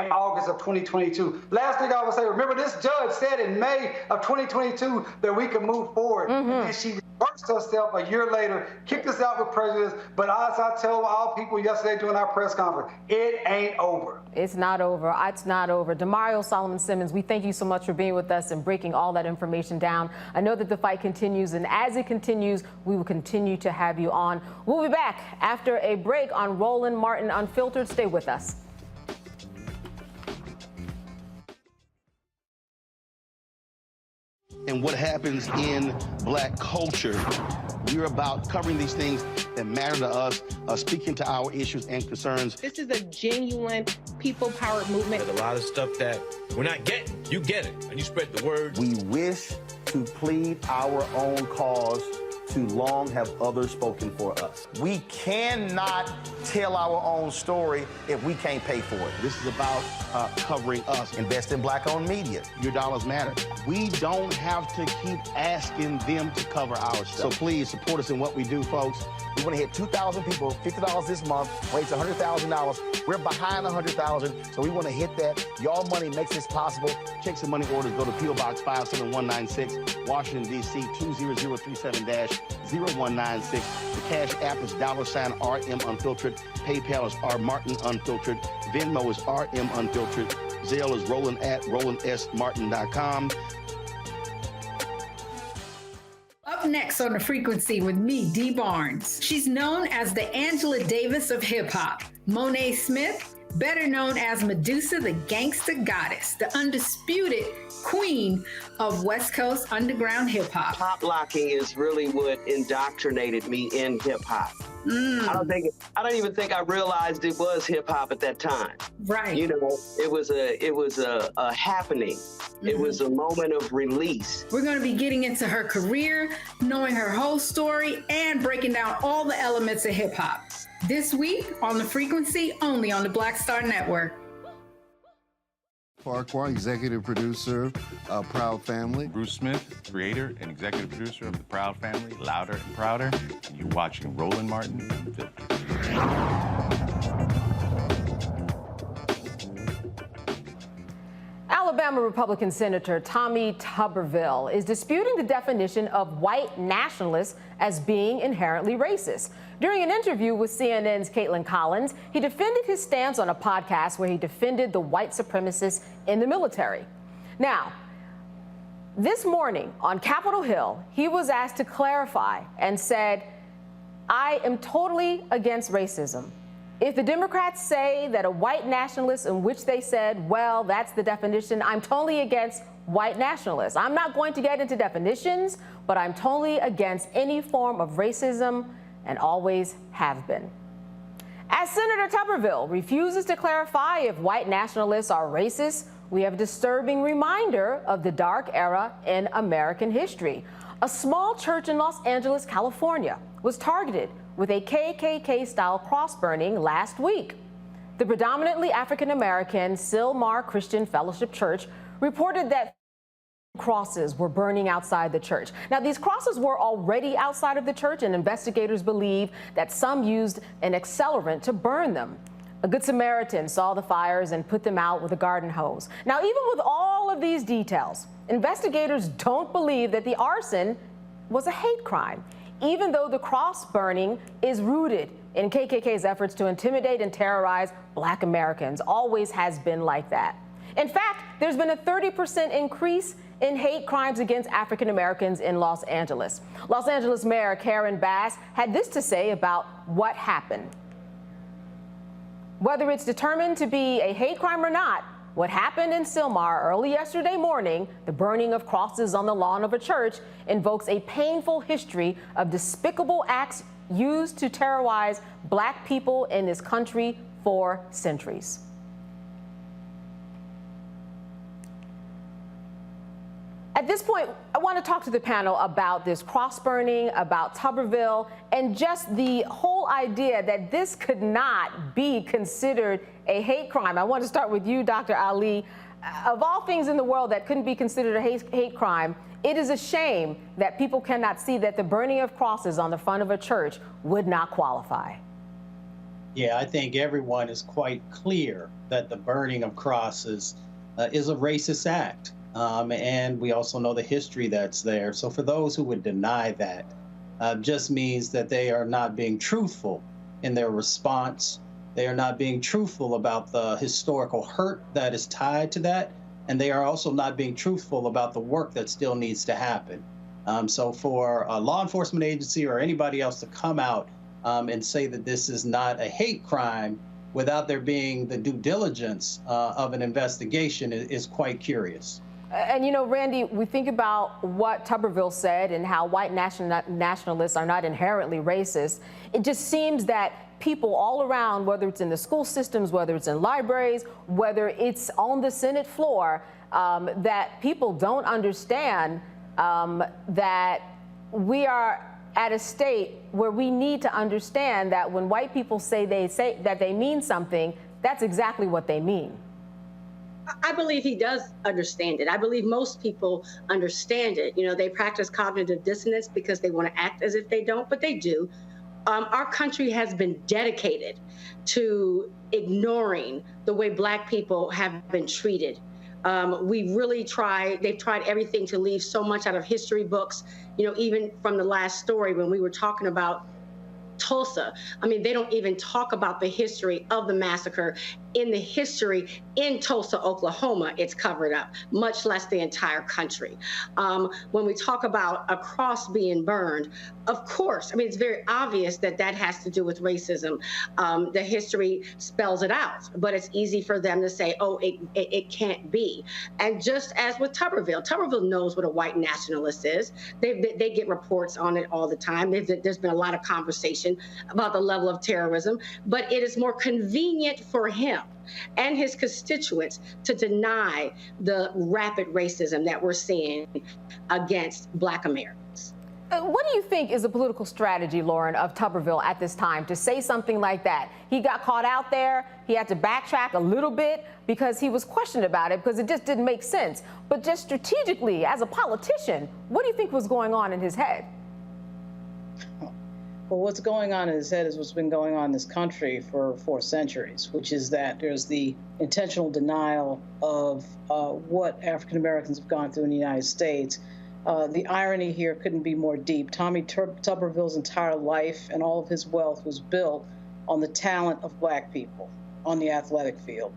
August of 2022. Last thing I would say, remember this judge said in May of 2022 that we could move forward. And she reversed herself a year later, kicked us out with prejudice, but as I tell all people yesterday during our press conference, it ain't over. It's not over. It's not over. Damario Solomon-Simmons, we thank you so much for being with us and breaking all that information down. I know that the fight continues, and as it continues, we will continue to have you on. We'll be back after a break on Roland Martin Unfiltered. Stay with us. And what happens in Black culture. We're about covering these things that matter to us, speaking to our issues and concerns. This is a genuine people-powered movement. There's a lot of stuff that we're not getting. You get it, and you spread the word. We wish to plead our own cause. Too long have others spoken for us. We cannot tell our own story if we can't pay for it. This is about covering us. Invest in Black-owned media. Your dollars matter. We don't have to keep asking them to cover our stuff. So please support us in what we do, folks. We want to hit 2,000 people, $50 this month, raise $100,000. We're behind $100,000, so we want to hit that. Y'all money makes this possible. Checks and money orders go to P.O. Box 57196, Washington, D.C. 20037-0196. The Cash App is $RM Unfiltered. PayPal is R Martin Unfiltered. Venmo is RM Unfiltered. Zelle is Roland at RolandSMartin.com. Up next on The Frequency with me, Dee Barnes. She's known as the Angela Davis of hip-hop. Monet Smith, better known as Medusa, the gangsta goddess, the undisputed queen of West Coast underground hip-hop. Pop locking is really what indoctrinated me in hip-hop. I don't even think I realized it was hip-hop at that time. Right. You know, it was a happening. It was a moment of release. We're going to be getting into her career, knowing her whole story, and breaking down all the elements of hip-hop. This week on The Frequency, only on the Black Star Network. Farquhar, executive producer of Proud Family. Bruce Smith, creator and executive producer of The Proud Family, Louder and Prouder. And you're watching Roland Martin Unfiltered. Alabama Republican Senator Tommy Tuberville is disputing the definition of white nationalists as being inherently racist. During an interview with CNN's Caitlin Collins, he defended his stance on a podcast where he defended the white supremacists in the military. Now, this morning on Capitol Hill, he was asked to clarify and said, "I am totally against racism. If the Democrats say that a white nationalist, in which they said, well, that's the definition, I'm totally against white nationalists. I'm not going to get into definitions, but I'm totally against any form of racism and always have been." As Senator Tuberville refuses to clarify if white nationalists are racist, we have a disturbing reminder of the dark era in American history. A small church in Los Angeles, California, was targeted with a KKK-style cross-burning last week. The predominantly African-American Sylmar Christian Fellowship Church reported that crosses were burning outside the church. Now, these crosses were already outside of the church, and investigators believe that some used an accelerant to burn them. A Good Samaritan saw the fires and put them out with a garden hose. Now, even with all of these details, investigators don't believe that the arson was a hate crime, even though the cross burning is rooted in KKK's efforts to intimidate and terrorize Black Americans. Always has been like that. In fact, there's been a 30% increase in hate crimes against African Americans in Los Angeles. Los Angeles Mayor Karen Bass had this to say about what happened. Whether it's determined to be a hate crime or not, what happened in Sylmar early yesterday morning, the burning of crosses on the lawn of a church, invokes a painful history of despicable acts used to terrorize Black people in this country for centuries. At this point, I want to talk to the panel about this cross burning, about Tuberville, and just the whole idea that this could not be considered a hate crime. I want to start with you, Dr. Ali. Of all things in the world that couldn't be considered a hate crime, it is a shame that people cannot see that the burning of crosses on the front of a church would not qualify. Yeah, I think everyone is quite clear that the burning of crosses is a racist act. And we also know the history that's there. So for those who would deny that, just means that they are not being truthful in their response. They are not being truthful about the historical hurt that is tied to that. And they are also not being truthful about the work that still needs to happen. So for a law enforcement agency or anybody else to come out and say that this is not a hate crime without there being the due diligence of an investigation is quite curious. And, you know, Randy, we think about what Tuberville said and how white nationalists are not inherently racist. It just seems that people all around, whether it's in the school systems, whether it's in libraries, whether it's on the Senate floor, that people don't understand that we are at a state where we need to understand that when white people say that they mean something, that's exactly what they mean. I believe he does understand it. I believe most people understand it. You know, they practice cognitive dissonance because they want to act as if they don't, but they do. Our country has been dedicated to ignoring the way Black people have been treated. We really they've tried everything to leave so much out of history books, you know, even from the last story when we were talking about Tulsa. I mean, they don't even talk about the history of the massacre. In the history in Tulsa, Oklahoma, it's covered up, much less the entire country. When we talk about a cross being burned, of course, I mean, it's very obvious that that has to do with racism. The history spells it out, but it's easy for them to say, oh, it can't be. And just as with Tuberville knows what a white nationalist is. They get reports on it all the time. There's been a lot of conversation about the level of terrorism, but it is more convenient for him and his constituents to deny the rapid racism that we're seeing against Black Americans. What do you think is the political strategy, Lauren, of Tuberville at this time to say something like that? He got caught out there. He had to backtrack a little bit because he was questioned about it because it just didn't make sense. But just strategically, as a politician, what do you think was going on in his head? Well, what's going on in his head is what's been going on in this country for 4 centuries, which is that there's the intentional denial of what African Americans have gone through in the United States. The irony here couldn't be more deep. Tommy Tuberville's entire life and all of his wealth was built on the talent of Black people on the athletic field.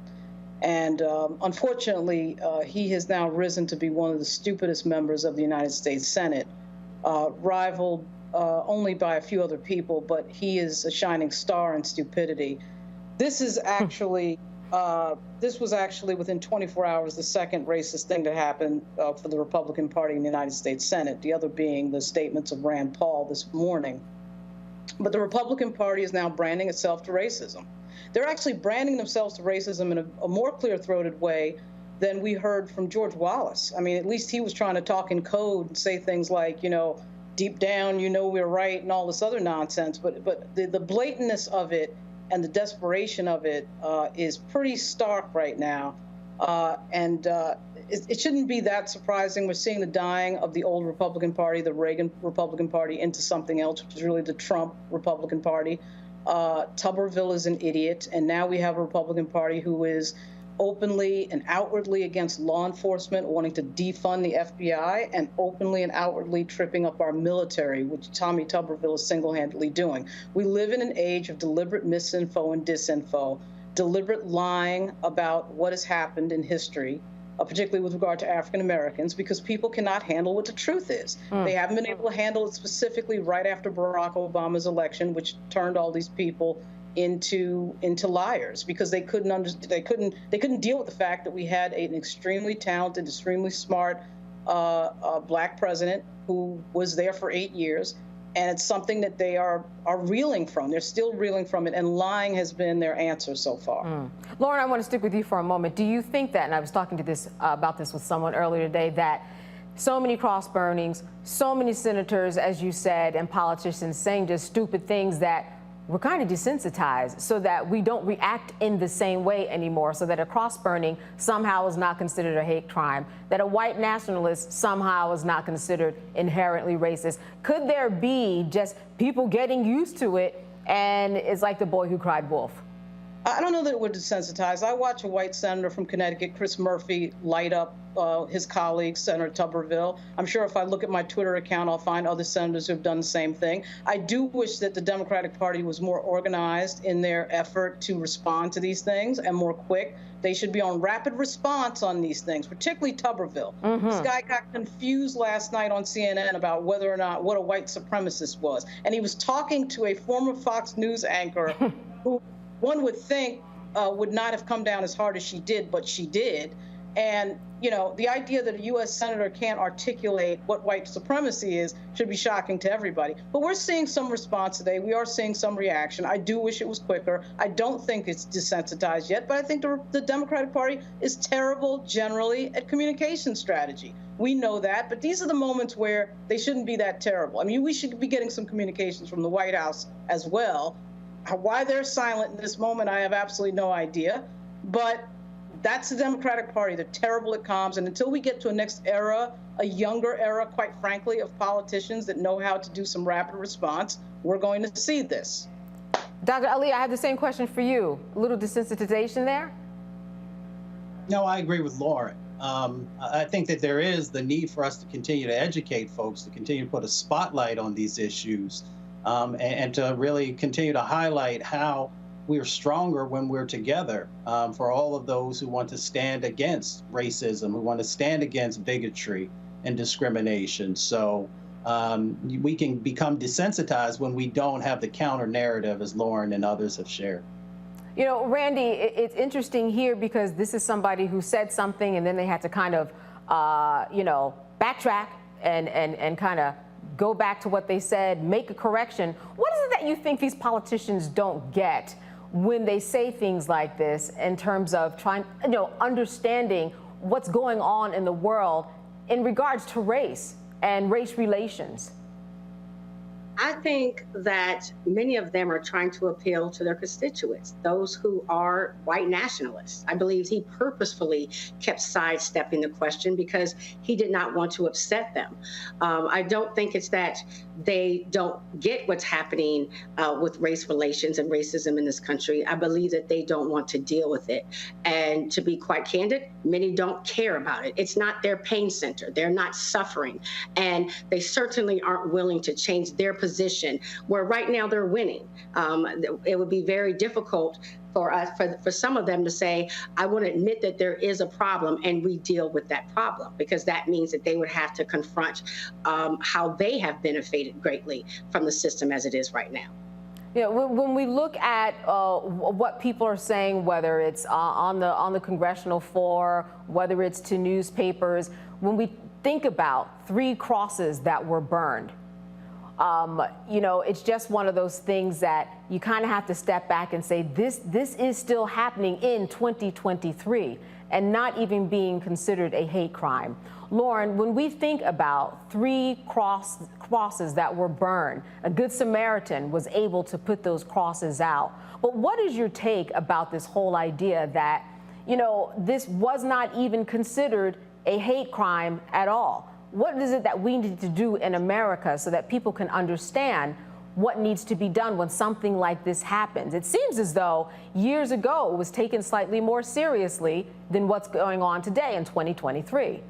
And unfortunately, he has now risen to be one of the stupidest members of the United States Senate, rivaled only by a few other people, but he is a shining star in stupidity. This is actually, this was actually within 24 hours the second racist thing to happen for the Republican Party in the United States Senate, the other being the statements of Rand Paul this morning. But the Republican Party is now branding itself to racism. They're actually branding themselves to racism in a more clear-throated way than we heard from George Wallace. I mean, at least he was trying to talk in code and say things like, you know, deep down, you know we're right and all this other nonsense. But the blatantness of it and the desperation of it is pretty stark right now. It shouldn't be that surprising. We're seeing the dying of the old Republican Party, the Reagan Republican Party, into something else, which is really the Trump Republican Party. Tuberville is an idiot, and now we have a Republican Party who is openly and outwardly against law enforcement, wanting to defund the FBI, and openly and outwardly tripping up our military, which Tommy Tuberville is single-handedly doing. We live in an age of deliberate misinfo and disinfo, deliberate lying about what has happened in history, particularly with regard to African Americans, because people cannot handle what the truth is. They haven't been able to handle it specifically right after Barack Obama's election, which turned all these people into liars, because they couldn't deal with the fact that we had an extremely talented, extremely smart Black president who was there for 8 years. And it's something that they are reeling from. They're still reeling from it, and lying has been their answer so far. Lauren, I want to stick with you for a moment. Do you think that, and I was talking to about this with someone earlier today, that so many cross burnings, so many senators, as you said, and politicians saying just stupid things that we're kind of desensitized so that we don't react in the same way anymore, so that a cross burning somehow is not considered a hate crime, that a white nationalist somehow is not considered inherently racist? Could there be just people getting used to it and it's like the boy who cried wolf? I don't know that we're desensitized. I watch a white senator from Connecticut, Chris Murphy, light up his colleague, Senator Tuberville. I'm sure if I look at my Twitter account, I'll find other senators who have done the same thing. I do wish that the Democratic Party was more organized in their effort to respond to these things and more quick. They should be on rapid response on these things, particularly Tuberville. This guy got confused last night on CNN about whether or not what a white supremacist was. And he was talking to a former Fox News anchor who one would think would not have come down as hard as she did, but she did. And, you know, the idea that a U.S. senator can't articulate what white supremacy is should be shocking to everybody. But we're seeing some response today. We are seeing some reaction. I do wish it was quicker. I don't think it's desensitized yet, but I think the Democratic Party is terrible generally at communication strategy. We know that, but these are the moments where they shouldn't be that terrible. I mean, we should be getting some communications from the White House as well. Why they're silent in this moment, I have absolutely no idea. But that's the Democratic Party. They're terrible at comms. And until we get to a next era, a younger era, quite frankly, of politicians that know how to do some rapid response, we're going to see this. Dr. Ali, I have the same question for you. A little desensitization there? No, I agree with Lauren. I think that there is the need for us to continue to educate folks, to continue to put a spotlight on these issues, and to really continue to highlight how we're stronger when we're together, for all of those who want to stand against racism, who want to stand against bigotry and discrimination. So we can become desensitized when we don't have the counter narrative, as Lauren and others have shared. You know, Randy, it's interesting here because this is somebody who said something and then they had to kind of, you know, backtrack and kind of go back to what they said, make a correction. What is it that you think these politicians don't get when they say things like this in terms of trying, you know, understanding what's going on in the world in regards to race and race relations? I think that many of them are trying to appeal to their constituents, those who are white nationalists. I believe he purposefully kept sidestepping the question because he did not want to upset them. I don't think it's that they don't get what's happening with race relations and racism in this country. I believe that they don't want to deal with it. And to be quite candid, many don't care about it. It's not their pain center. They're not suffering. And they certainly aren't willing to change their position, where right now they're winning. It would be very difficult for us, for some of them to say, I want to admit that there is a problem and we deal with that problem, because that means that they would have to confront how they have benefited greatly from the system as it is right now. Yeah, when we look at what people are saying, whether it's on the congressional floor, whether it's to newspapers, when we think about 3 crosses that were burned, you know, it's just one of those things that you kind of have to step back and say, this is still happening in 2023 and not even being considered a hate crime. Lauren, when we think about 3 crosses that were burned, a Good Samaritan was able to put those crosses out. But what is your take about this whole idea that, you know, this was not even considered a hate crime at all? What is it that we need to do in America so that people can understand what needs to be done when something like this happens? It seems as though years ago it was taken slightly more seriously than what's going on today in 2023.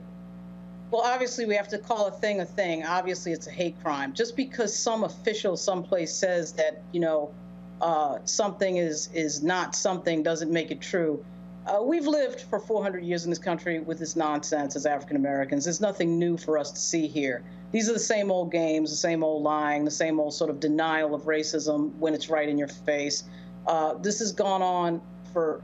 Well, obviously, we have to call a thing a thing. Obviously, it's a hate crime. Just because some official someplace says that, you know, something is not something doesn't make it true. We've lived for 400 years in this country with this nonsense as African Americans. There's nothing new for us to see here. These are the same old games, the same old lying, the same old sort of denial of racism when it's right in your face. This has gone on for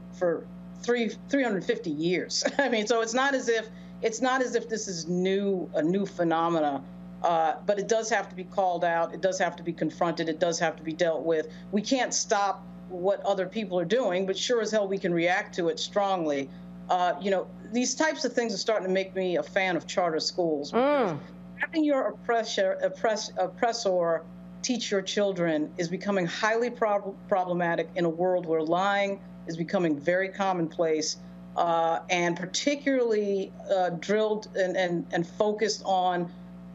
350 years. I mean, so it's not as if this is a new phenomena. But it does have to be called out. It does have to be confronted. It does have to be dealt with. We can't stop what other people are doing, but sure as hell we can react to it strongly. You know, these types of things are starting to make me a fan of charter schools. Having your oppressor teach your children is becoming highly problematic in a world where lying is becoming very commonplace, and particularly drilled and focused on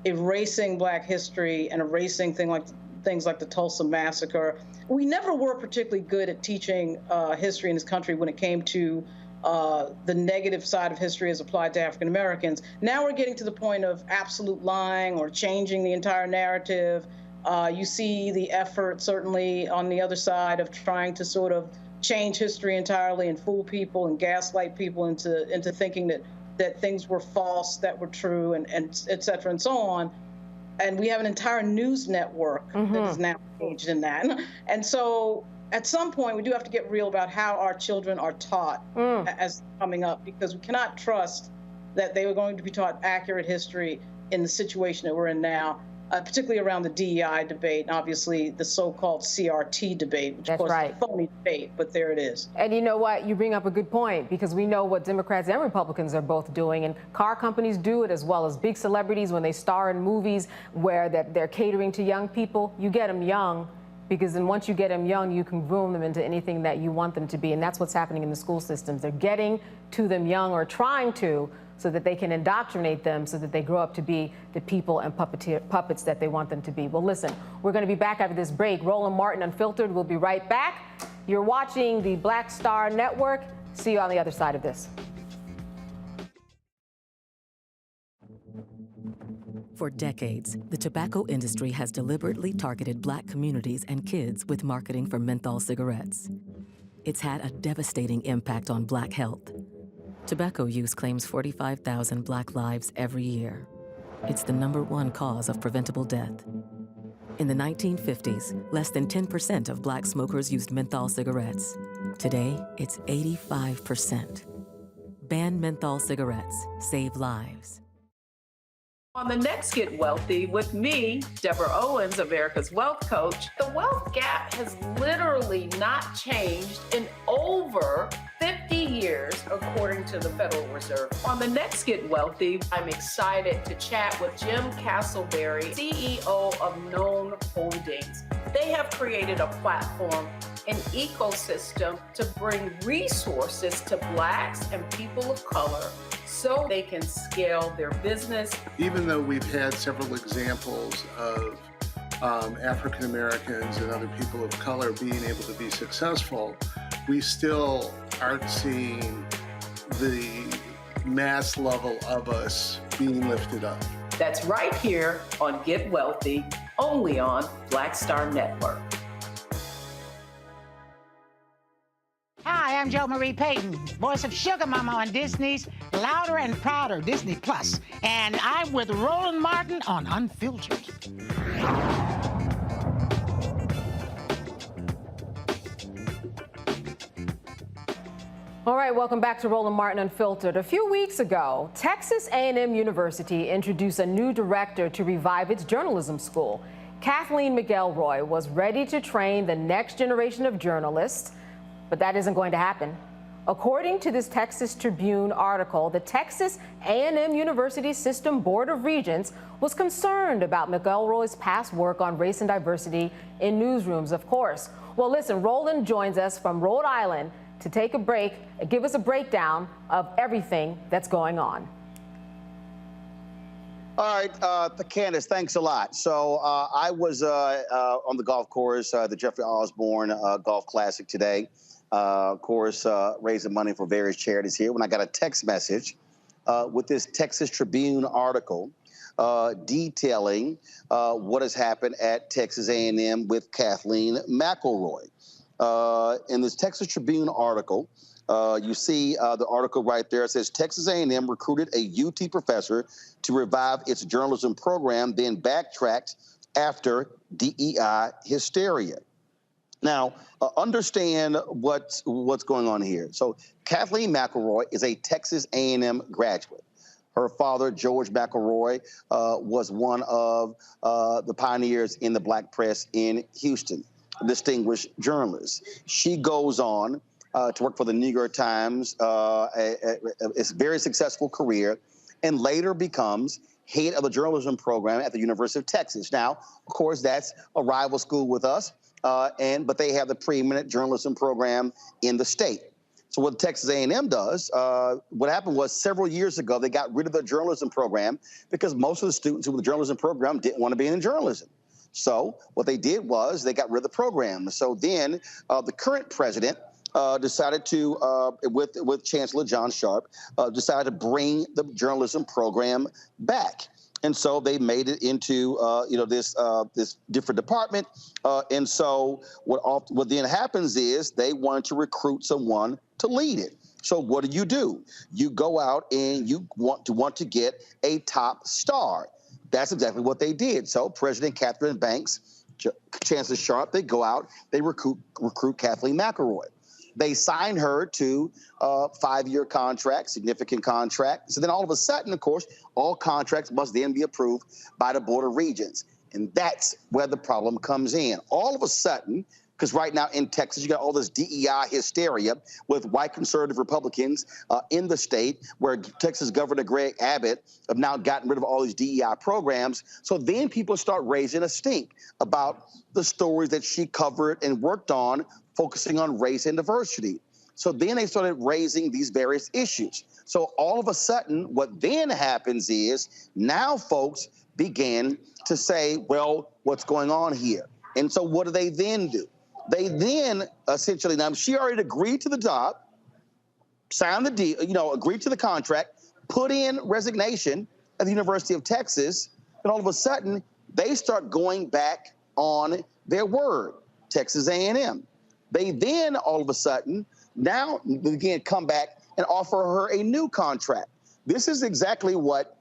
erasing Black history and erasing things like the Tulsa Massacre. We never were particularly good at teaching history in this country when it came to the negative side of history as applied to African Americans. Now we're getting to the point of absolute lying or changing the entire narrative. You see the effort, certainly on the other side, of trying to sort of change history entirely and fool people and gaslight people into thinking that things were false that were true, and et cetera and so on. And we have an entire news network that is now engaged in that. And so at some point, we do have to get real about how our children are taught as coming up, because we cannot trust that they were going to be taught accurate history in the situation that we're in now, particularly around the DEI debate and obviously the so-called CRT debate, which of course is a phony debate, but there it is. And you know what? You bring up a good point, because we know what Democrats and Republicans are both doing, and car companies do it, as well as big celebrities when they star in movies where they're catering to young people. You get them young, because then once you get them young, you can groom them into anything that you want them to be, and that's what's happening in the school systems. They're getting to them young, or trying to, so that they can indoctrinate them, so that they grow up to be the people and puppets that they want them to be. Well, listen, we're going to be back after this break. Roland Martin Unfiltered will be right back. You're watching the Black Star Network. See you on the other side of this. For decades, the tobacco industry has deliberately targeted Black communities and kids with marketing for menthol cigarettes. It's had a devastating impact on Black health. Tobacco use claims 45,000 Black lives every year. It's the #1 cause of preventable death. In the 1950s, less than 10% of Black smokers used menthol cigarettes. Today, it's 85%. Ban menthol cigarettes. Save lives. On the next Get Wealthy with me, Deborah Owens, America's Wealth Coach, the wealth gap has literally not changed in over 50 years, according to the Federal Reserve. On the next Get Wealthy, I'm excited to chat with Jim Castleberry, CEO of Known Holdings. They have created a platform, an ecosystem to bring resources to Blacks and people of color so they can scale their business. Even though we've had several examples of African Americans and other people of color being able to be successful, we still aren't seeing the mass level of us being lifted up. That's right here on Get Wealthy, only on Black Star Network. Hi, I'm Jo Marie Payton, voice of Sugar Mama on Disney's Louder and Prouder Disney Plus, and I'm with Roland Martin on Unfiltered. All right, welcome back to Roland Martin Unfiltered. A few weeks ago, Texas A&M University introduced a new director to revive its journalism school. Kathleen McElroy was ready to train the next generation of journalists, but that isn't going to happen. According to this Texas Tribune article, the Texas A&M University System Board of Regents was concerned about McElroy's past work on race and diversity in newsrooms, of course. Well, listen, Roland joins us from Rhode Island to take a break and give us a breakdown of everything that's going on. All right, Candace, thanks a lot. So I was on the golf course, the Jeffrey Osborne Golf Classic today. Of course, raising money for various charities here, when I got a text message with this Texas Tribune article detailing what has happened at Texas A&M with Kathleen McElroy. In this Texas Tribune article, you see the article right there. It says Texas A&M recruited a UT professor to revive its journalism program, then backtracked after DEI hysteria. Now, understand what's going on here. So Kathleen McElroy is a Texas A&M graduate. Her father, George McElroy, was one of the pioneers in the black press in Houston, a distinguished journalist. She goes on to work for the New York Times, a very successful career, and later becomes head of the journalism program at the University of Texas. Now, of course, that's a rival school with us. But they have the preeminent journalism program in the state. So what Texas A&M does, what happened was several years ago, they got rid of the journalism program because most of the students who were in the journalism program didn't want to be in journalism. So what they did was they got rid of the program. So then the current president decided to, with Chancellor John Sharp, decided to bring the journalism program back. And so they made it into, this different department. And so what then happens is they wanted to recruit someone to lead it. So what do? You go out and you want to get a top star. That's exactly what they did. So President Catherine Banks, Chancellor Sharp, they go out, they recruit Kathleen McElroy. They sign her to a 5-year contract, significant contract. So then all of a sudden, of course, all contracts must then be approved by the Board of Regents. And that's where the problem comes in. All of a sudden, because right now in Texas, you got all this DEI hysteria with white conservative Republicans in the state, where Texas Governor Greg Abbott have now gotten rid of all these DEI programs. So then people start raising a stink about the stories that she covered and worked on, focusing on race and diversity. So then they started raising these various issues. So all of a sudden, what then happens is now folks began to say, well, what's going on here? And so what do they then do? They then essentially, now she already agreed to the job, signed the deal, agreed to the contract, put in resignation at the University of Texas, and all of a sudden they start going back on their word, Texas A&M. They then all of a sudden now again come back and offer her a new contract. This is exactly what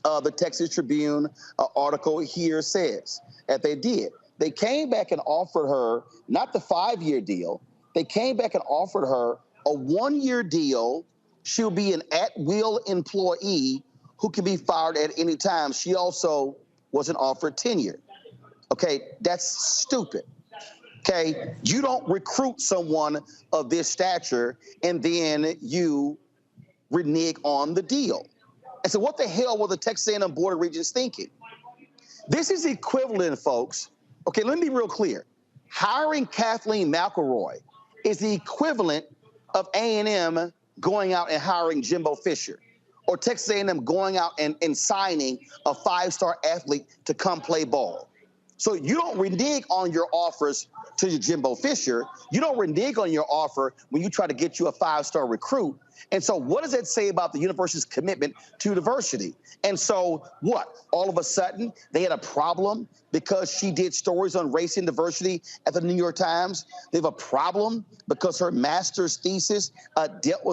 the Texas Tribune article here says that they did. They came back and offered her not the 5-year deal. They came back and offered her a 1-year deal. She'll be an at-will employee who can be fired at any time. She also wasn't offered tenure. Okay, that's stupid. Okay, you don't recruit someone of this stature and then you renege on the deal. And so what the hell were the Texas A&M Board of Regents thinking? This is equivalent, folks. Okay, let me be real clear. Hiring Kathleen McElroy is the equivalent of A&M going out and hiring Jimbo Fisher, or Texas A&M going out and signing a 5-star athlete to come play ball. So you don't renege on your offers to your Jimbo Fisher. You don't renege on your offer when you try to get you a 5-star recruit. And so what does that say about the university's commitment to diversity? And so what? All of a sudden, they had a problem because she did stories on race and diversity at the New York Times. They have a problem because her master's thesis dealt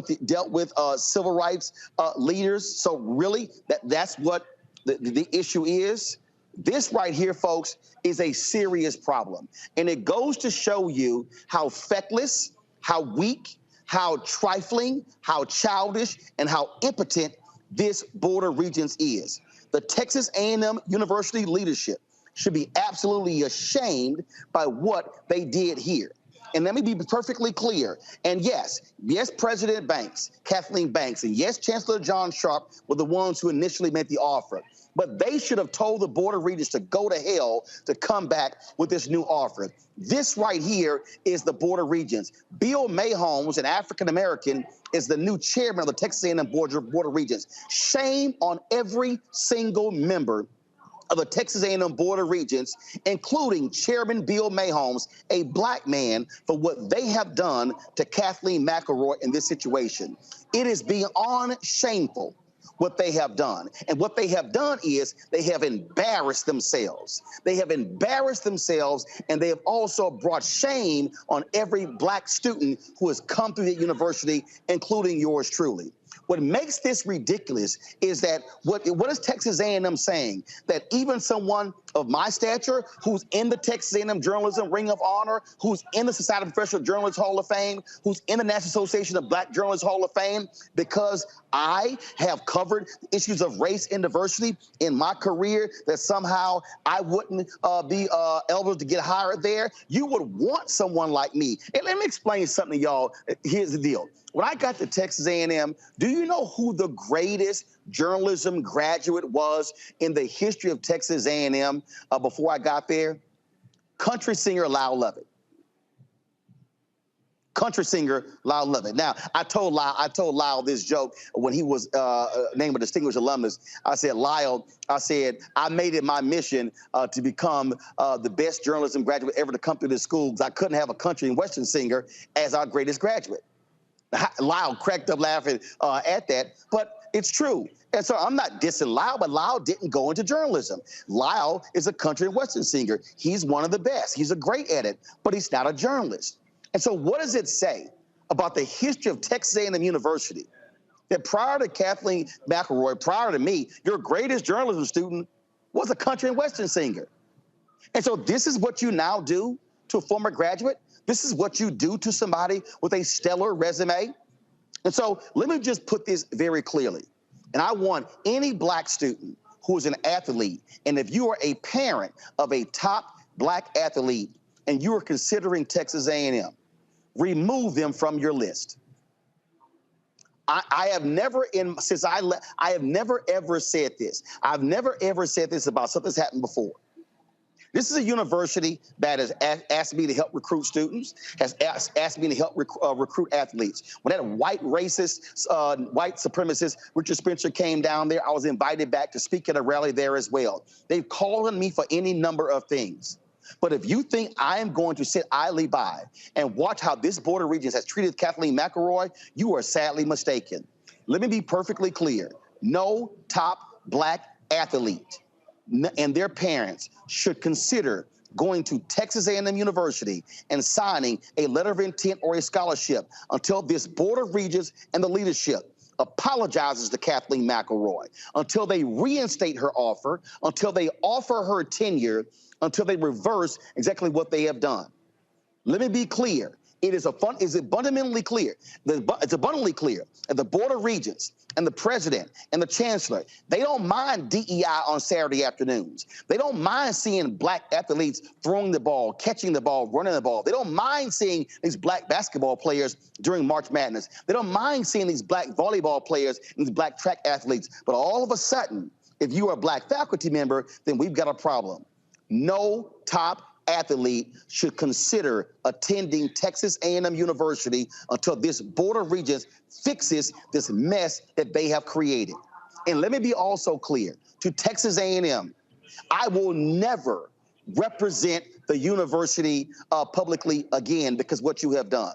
with civil rights leaders. So really, that's what the issue is. This right here, folks, is a serious problem. And it goes to show you how feckless, how weak, how trifling, how childish, and how impotent this Board of Regents is. The Texas A&M University leadership should be absolutely ashamed by what they did here. And let me be perfectly clear. And yes, President Banks, Kathleen Banks, and yes, Chancellor John Sharp were the ones who initially made the offer. But they should have told the Board of Regents to go to hell to come back with this new offer. This right here is the Board of Regents. Bill Mayholmes, an African-American, is the new chairman of the Texas A&M Board of Regents. Shame on every single member of the Texas A&M Board of Regents, including Chairman Bill Mayholmes, a black man, for what they have done to Kathleen McElroy in this situation. It is beyond shameful what they have done. And what they have done is they have embarrassed themselves. They have embarrassed themselves, and they have also brought shame on every black student who has come through the university, including yours truly. What makes this ridiculous is that what is Texas A&M saying? That even someone of my stature, who's in the Texas A&M Journalism Ring of Honor, who's in the Society of Professional Journalists Hall of Fame, who's in the National Association of Black Journalists Hall of Fame, because I have covered issues of race and diversity in my career, that somehow I wouldn't be eligible to get hired there? You would want someone like me. And let me explain something to y'all. Here's the deal. When I got to Texas A&M, do you know who the greatest journalism graduate was in the history of Texas A&M before I got there? Country singer Lyle Lovett. Country singer Lyle Lovett. Now, I told Lyle this joke when he was named a distinguished alumnus. I said, Lyle, I made it my mission to become the best journalism graduate ever to come through this school, because I couldn't have a country and western singer as our greatest graduate. Lyle cracked up laughing at that, but it's true. And so I'm not dissing Lyle, but Lyle didn't go into journalism. Lyle is a country and western singer. He's one of the best. He's great at it, but he's not a journalist. And so what does it say about the history of Texas A&M University that prior to Kathleen McElroy, prior to me, your greatest journalism student was a country and western singer? And so this is what you now do to a former graduate? This is what you do to somebody with a stellar resume? And so let me just put this very clearly. And I want any black student who is an athlete, and if you are a parent of a top black athlete and you are considering Texas A&M, remove them from your list. I have never ever said this. I've never ever said this about something that's happened before. This is a university that has asked me to help recruit students, has asked me to help recruit athletes. When that white racist, white supremacist Richard Spencer came down there, I was invited back to speak at a rally there as well. They've called on me for any number of things. But if you think I am going to sit idly by and watch how this Board of Regents has treated Kathleen McElroy, you are sadly mistaken. Let me be perfectly clear. No top black athlete and their parents should consider going to Texas A&M University and signing a letter of intent or a scholarship until this Board of Regents and the leadership apologizes to Kathleen McElroy, until they reinstate her offer, until they offer her tenure, until they reverse exactly what they have done. Let me be clear. It is abundantly clear. It's abundantly clear that the Board of Regents and the president and the chancellor, they don't mind DEI on Saturday afternoons. They don't mind seeing black athletes throwing the ball, catching the ball, running the ball. They don't mind seeing these black basketball players during March Madness. They don't mind seeing these black volleyball players and these black track athletes. But all of a sudden, if you are a black faculty member, then we've got a problem. No top athlete should consider attending Texas A&M University until this Board of Regents fixes this mess that they have created. And let me be also clear, to Texas A&M, I will never represent the university publicly again because what you have done.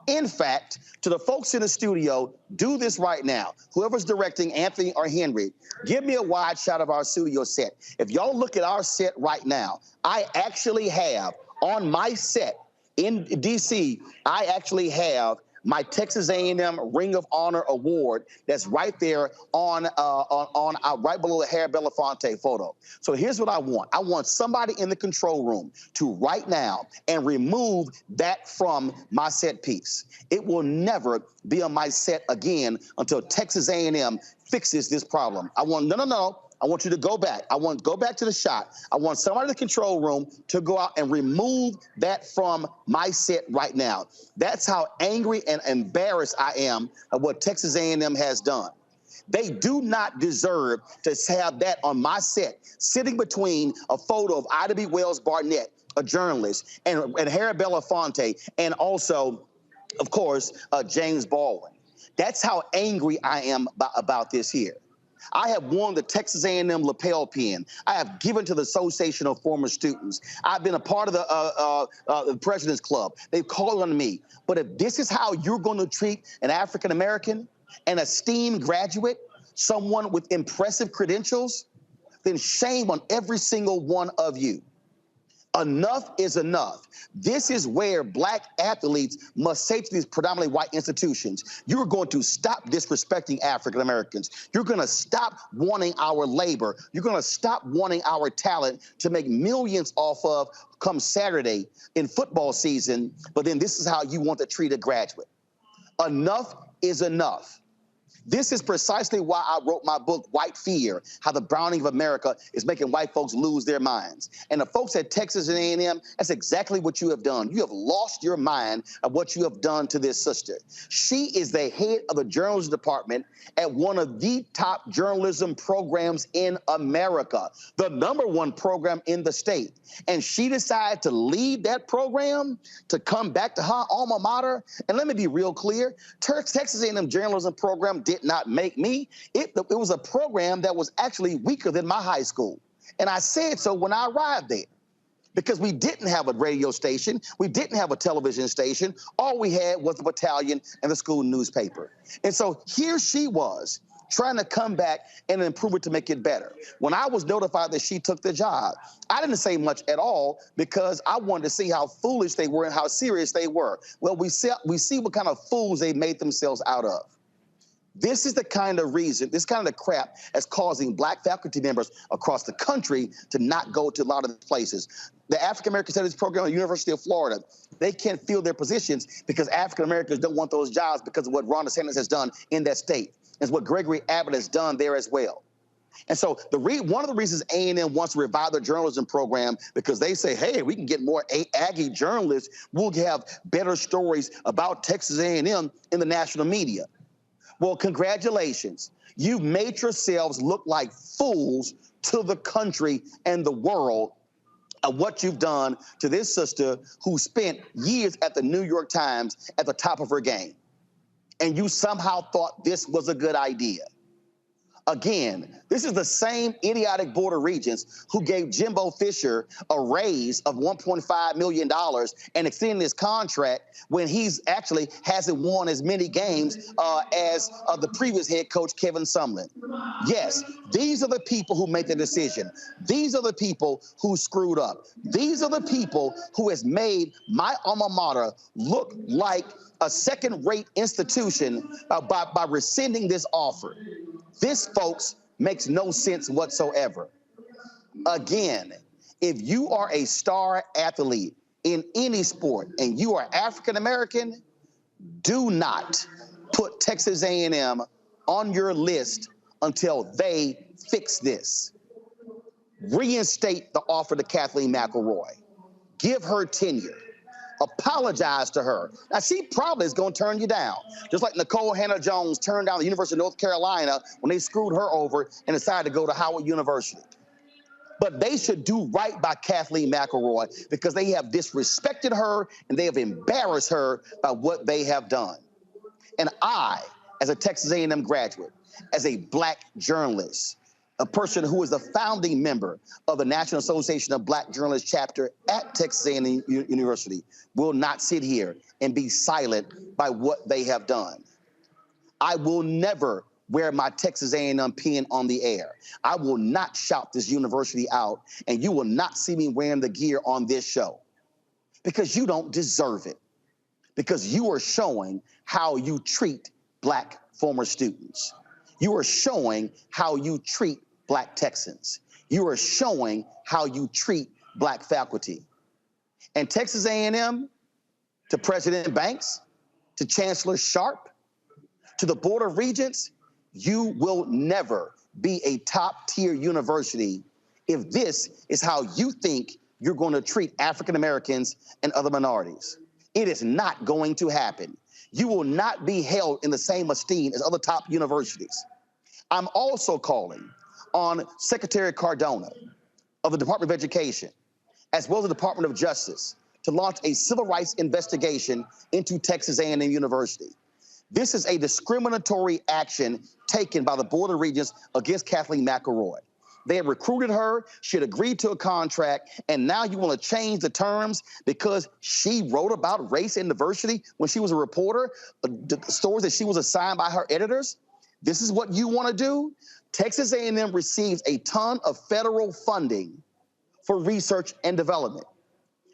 In fact, to the folks in the studio, do this right now. Whoever's directing, Anthony or Henry, give me a wide shot of our studio set. If y'all look at our set right now, I actually have on my set in DC, I actually have my Texas A&M Ring of Honor Award that's right there on right below the Harry Belafonte photo. So here's what I want. I want somebody in the control room to right now and remove that from my set piece. It will never be on my set again until Texas A&M fixes this problem. I want, no. I want you to go back. Go back to the shot. I want somebody in the control room to go out and remove that from my set right now. That's how angry and embarrassed I am of what Texas A&M has done. They do not deserve to have that on my set, sitting between a photo of Ida B. Wells Barnett, a journalist, and Harry Belafonte, and also, of course, James Baldwin. That's how angry I am about this here. I have won the Texas A&M lapel pin. I have given to the Association of Former Students. I've been a part of the President's Club. They've called on me. But if this is how you're going to treat an African-American, an esteemed graduate, someone with impressive credentials, then shame on every single one of you. Enough is enough. This is where black athletes must say to these predominantly white institutions, you're going to stop disrespecting African Americans. You're going to stop wanting our labor. You're going to stop wanting our talent to make millions off of come Saturday in football season, but then this is how you want to treat a graduate. Enough is enough. This is precisely why I wrote my book, White Fear, How the Browning of America is Making White Folks Lose Their Minds. And the folks at Texas and A&M, that's exactly what you have done. You have lost your mind of what you have done to this sister. She is the head of the journalism department at one of the top journalism programs in America, the #1 program in the state. And she decided to leave that program to come back to her alma mater. And let me be real clear, Texas A&M journalism program did not make me. It was a program that was actually weaker than my high school. And I said so when I arrived there, because we didn't have a radio station. We didn't have a television station. All we had was the battalion and the school newspaper. And so here she was trying to come back and improve it to make it better. When I was notified that she took the job, I didn't say much at all because I wanted to see how foolish they were and how serious they were. Well, we see what kind of fools they made themselves out of. This is the kind of reason, this kind of the crap that's causing black faculty members across the country to not go to a lot of the places. The African American Studies program at the University of Florida, they can't fill their positions because African Americans don't want those jobs because of what Ron DeSantis has done in that state. It's what Gregory Abbott has done there as well. And so one of the reasons A&M wants to revive their journalism program, because they say, hey, we can get more Aggie journalists, we'll have better stories about Texas A&M in the national media. Well, congratulations. You've made yourselves look like fools to the country and the world of what you've done to this sister who spent years at the New York Times at the top of her game. And you somehow thought this was a good idea. Again, this is the same idiotic Board of Regents who gave Jimbo Fisher a raise of $1.5 million and extended his contract when he's actually hasn't won as many games as the previous head coach, Kevin Sumlin. Yes, these are the people who make the decision. These are the people who screwed up. These are the people who has made my alma mater look like a second-rate institution by rescinding this offer. This, folks, makes no sense whatsoever. Again, if you are a star athlete in any sport and you are African American, do not put Texas A&M on your list until they fix this. Reinstate the offer to Kathleen McElroy. Give her tenure. Apologize to her. Now, she probably is going to turn you down, just like Nicole Hannah-Jones turned down the University of North Carolina when they screwed her over and decided to go to Howard University. But they should do right by Kathleen McElroy because they have disrespected her and they have embarrassed her by what they have done. And I, as a Texas A&M graduate, as a Black journalist, a person who is the founding member of the National Association of Black Journalists chapter at Texas A&M University, will not sit here and be silent by what they have done. I will never wear my Texas A&M pin on the air. I will not shout this university out, and you will not see me wearing the gear on this show because you don't deserve it, because you are showing how you treat Black former students. You are showing how you treat Black Texans. You are showing how you treat Black faculty. And Texas A&M, to President Banks, to Chancellor Sharp, to the Board of Regents, you will never be a top-tier university if this is how you think you're going to treat African Americans and other minorities. It is not going to happen. You will not be held in the same esteem as other top universities. I'm also calling on Secretary Cardona of the Department of Education, as well as the Department of Justice, to launch a civil rights investigation into Texas A&M University. This is a discriminatory action taken by the Board of Regents against Kathleen McElroy. They had recruited her, she had agreed to a contract, and now you want to change the terms because she wrote about race and diversity when she was a reporter, the stories that she was assigned by her editors? This is what you want to do? Texas A&M receives a ton of federal funding for research and development.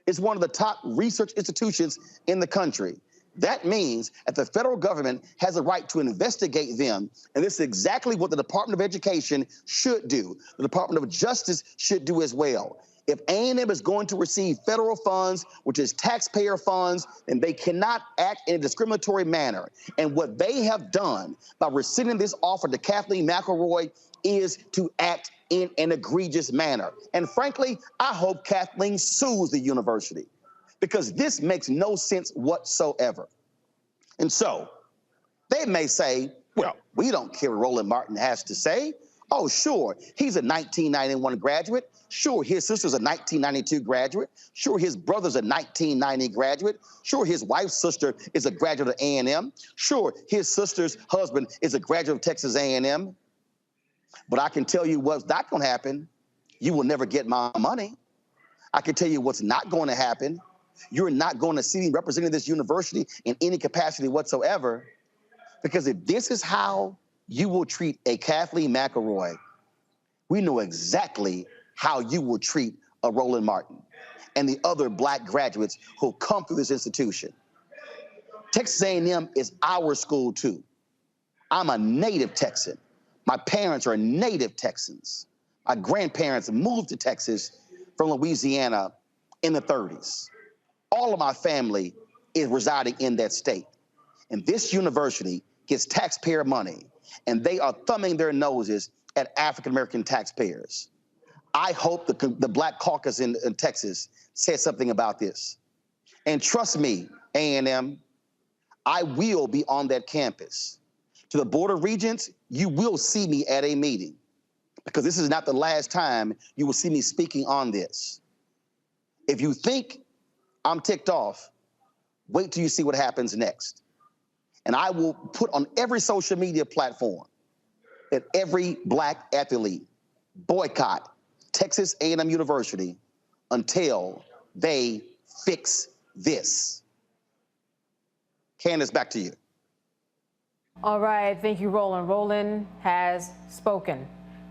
It's one of the top research institutions in the country. That means that the federal government has a right to investigate them, and this is exactly what the Department of Education should do. The Department of Justice should do as well. If A&M is going to receive federal funds, which is taxpayer funds, then they cannot act in a discriminatory manner. And what they have done by rescinding this offer to Kathleen McElroy is to act in an egregious manner. And frankly, I hope Kathleen sues the university, because this makes no sense whatsoever. And so they may say, well, we don't care what Roland Martin has to say. Oh, sure, he's a 1991 graduate. Sure, his sister's a 1992 graduate. Sure, his brother's a 1990 graduate. Sure, his wife's sister is a graduate of A&M. Sure, his sister's husband is a graduate of Texas A&M. But I can tell you what's not going to happen. You will never get my money. I can tell you what's not going to happen. You're not going to see me representing this university in any capacity whatsoever, because if this is how you will treat a Kathleen McElroy, we know exactly how you will treat a Roland Martin and the other Black graduates who come through this institution. Texas A&M is our school too. I'm a native Texan. My parents are native Texans. My grandparents moved to Texas from Louisiana in the 30s. All of my family is residing in that state. And this university gets taxpayer money, and they are thumbing their noses at African-American taxpayers. I hope the Black caucus in Texas says something about this. And trust me, A&M, I will be on that campus. To the Board of Regents, you will see me at a meeting, because this is not the last time you will see me speaking on this. If you think I'm ticked off, wait till you see what happens next. And I will put on every social media platform that every Black athlete boycott Texas A&M University until they fix this. Candace, back to you. All right, thank you, Roland. Roland has spoken.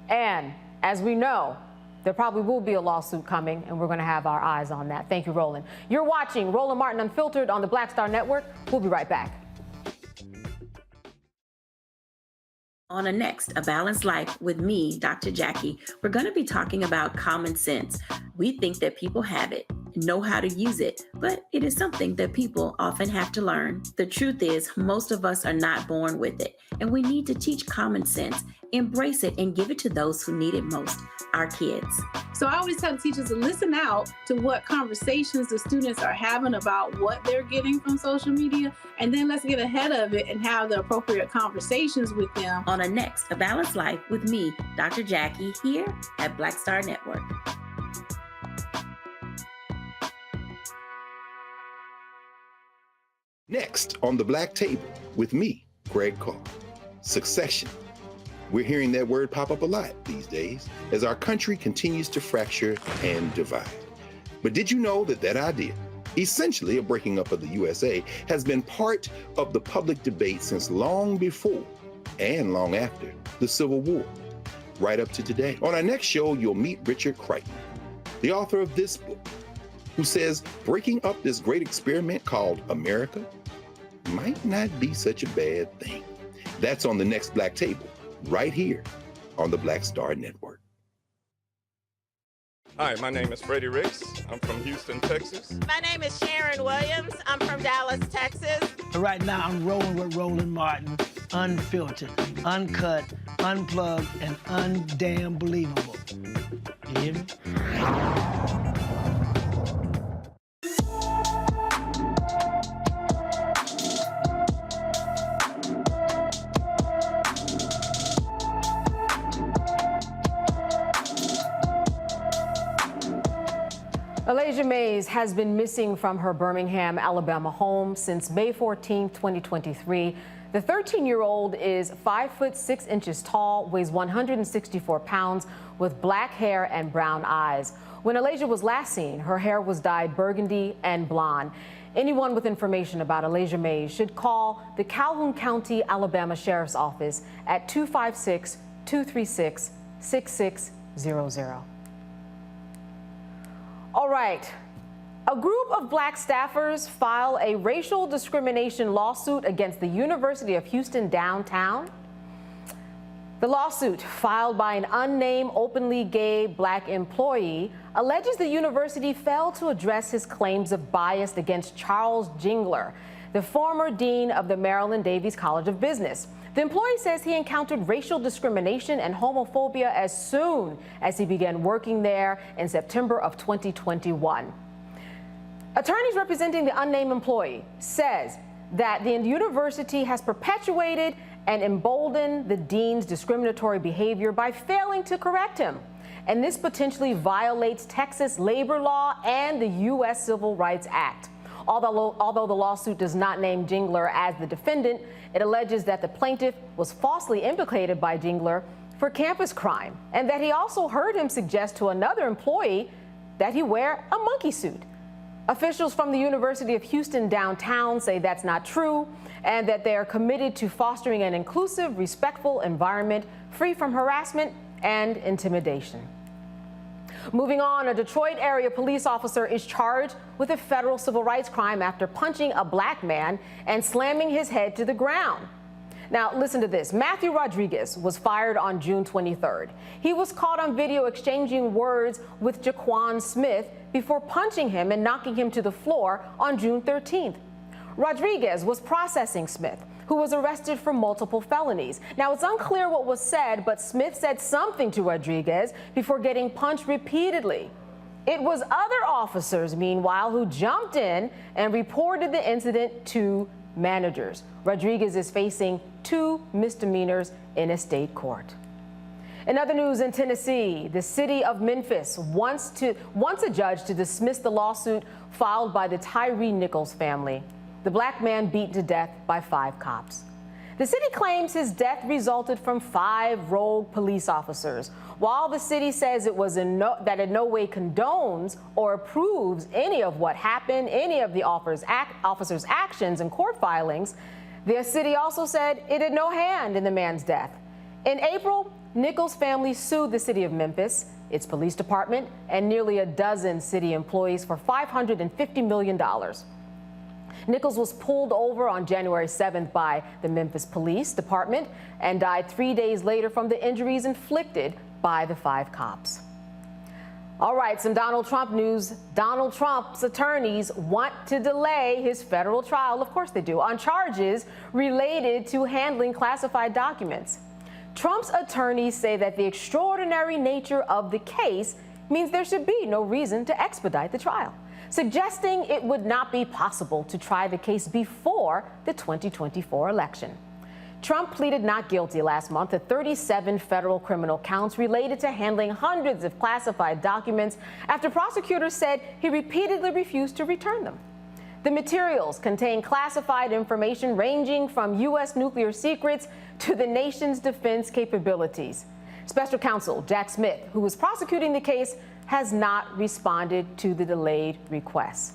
And as we know, there probably will be a lawsuit coming, and we're going to have our eyes on that. Thank you, Roland. You're watching Roland Martin Unfiltered on the Black Star Network. We'll be right back. On a next, A Balanced Life with me, Dr. Jackie, we're going to be talking about common sense. We think that people have it, know how to use it, but it is something that people often have to learn. The truth is, most of us are not born with it, and we need to teach common sense, embrace it, and give it to those who need it most, our kids. So I always tell teachers to listen out to what conversations the students are having about what they're getting from social media, and then let's get ahead of it and have the appropriate conversations with them. On a next, A Balanced Life with me, Dr. Jackie, here at Black Star Network. Next on the Black Table with me, Greg Carr. Succession. We're hearing that word pop up a lot these days as our country continues to fracture and divide. But did you know that that idea, essentially a breaking up of the USA, has been part of the public debate since long before and long after the Civil War, right up to today? On our next show, you'll meet Richard Crichton, the author of this book, who says breaking up this great experiment called America might not be such a bad thing. That's on the next Black Table, right here on the Black Star Network. Hi, my name is Freddie Ricks. I'm from Houston, Texas. My name is Sharon Williams. I'm from Dallas, Texas. Right now, I'm rolling with Roland Martin, unfiltered, uncut, unplugged, and undamn believable. You hear me? Alaysia Mays has been missing from her Birmingham, Alabama home since May 14, 2023. The 13-year-old is 5 foot 6 inches tall, weighs 164 pounds, with black hair and brown eyes. When Alaysia was last seen, her hair was dyed burgundy and blonde. Anyone with information about Alaysia Mays should call the Calhoun County, Alabama Sheriff's Office at 256-236-6600. All right. A group of black staffers file a racial discrimination lawsuit against the University of Houston downtown. The lawsuit, filed by an unnamed openly gay black employee, alleges the university failed to address his claims of bias against Charles Jingler, the former dean of the Maryland Davies College of Business. The employee says he encountered racial discrimination and homophobia as soon as he began working there in September of 2021. Attorneys representing the unnamed employee says that the university has perpetuated and emboldened the dean's discriminatory behavior by failing to correct him. And this potentially violates Texas labor law and the U.S. Civil Rights Act. Although the lawsuit does not name Jingler as the defendant, it alleges that the plaintiff was falsely implicated by Jingler for campus crime, and that he also heard him suggest to another employee that he wear a monkey suit. Officials from the University of Houston downtown say that's not true, and that they are committed to fostering an inclusive, respectful environment free from harassment and intimidation. Moving on, a Detroit area police officer is charged with a federal civil rights crime after punching a black man and slamming his head to the ground. Now, listen to this. Matthew Rodriguez was fired on June 23rd. He was caught on video exchanging words with Jaquan Smith before punching him and knocking him to the floor on June 13th. Rodriguez was processing Smith, who was arrested for multiple felonies. Now, it's unclear what was said, but Smith said something to Rodriguez before getting punched repeatedly. It was other officers, meanwhile, who jumped in and reported the incident to managers. Rodriguez is facing 2 misdemeanors in a state court. In other news, in Tennessee, the city of Memphis wants a judge to dismiss the lawsuit filed by the Tyree Nichols family, the black man beaten to death by 5 cops. The city claims his death resulted from 5 rogue police officers, while the city says it was that in no way condones or approves any of what happened, any of the officers' actions and court filings. The city also said it had no hand in the man's death. In April, Nichols' family sued the city of Memphis, its police department, and nearly a dozen city employees for $550 million. Nichols was pulled over on January 7th by the Memphis Police Department and died 3 days later from the injuries inflicted by the 5 cops. All right, some Donald Trump news. Donald Trump's attorneys want to delay his federal trial, of course they do, on charges related to handling classified documents. Trump's attorneys say that the extraordinary nature of the case means there should be no reason to expedite the trial, suggesting it would not be possible to try the case before the 2024 election. Trump pleaded not guilty last month to 37 federal criminal counts related to handling hundreds of classified documents after prosecutors said he repeatedly refused to return them. The materials contain classified information ranging from U.S. nuclear secrets to the nation's defense capabilities. Special counsel Jack Smith, who was prosecuting the case, has not responded to the delayed requests.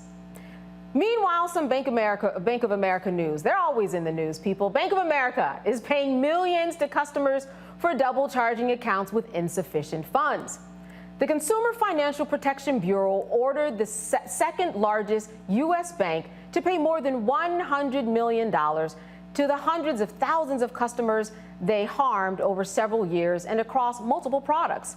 Meanwhile, some Bank of America news. They're always in the news, people. Bank of America is paying millions to customers for double charging accounts with insufficient funds. The Consumer Financial Protection Bureau ordered the second largest U.S. bank to pay more than $100 million to the hundreds of thousands of customers they harmed over several years and across multiple products.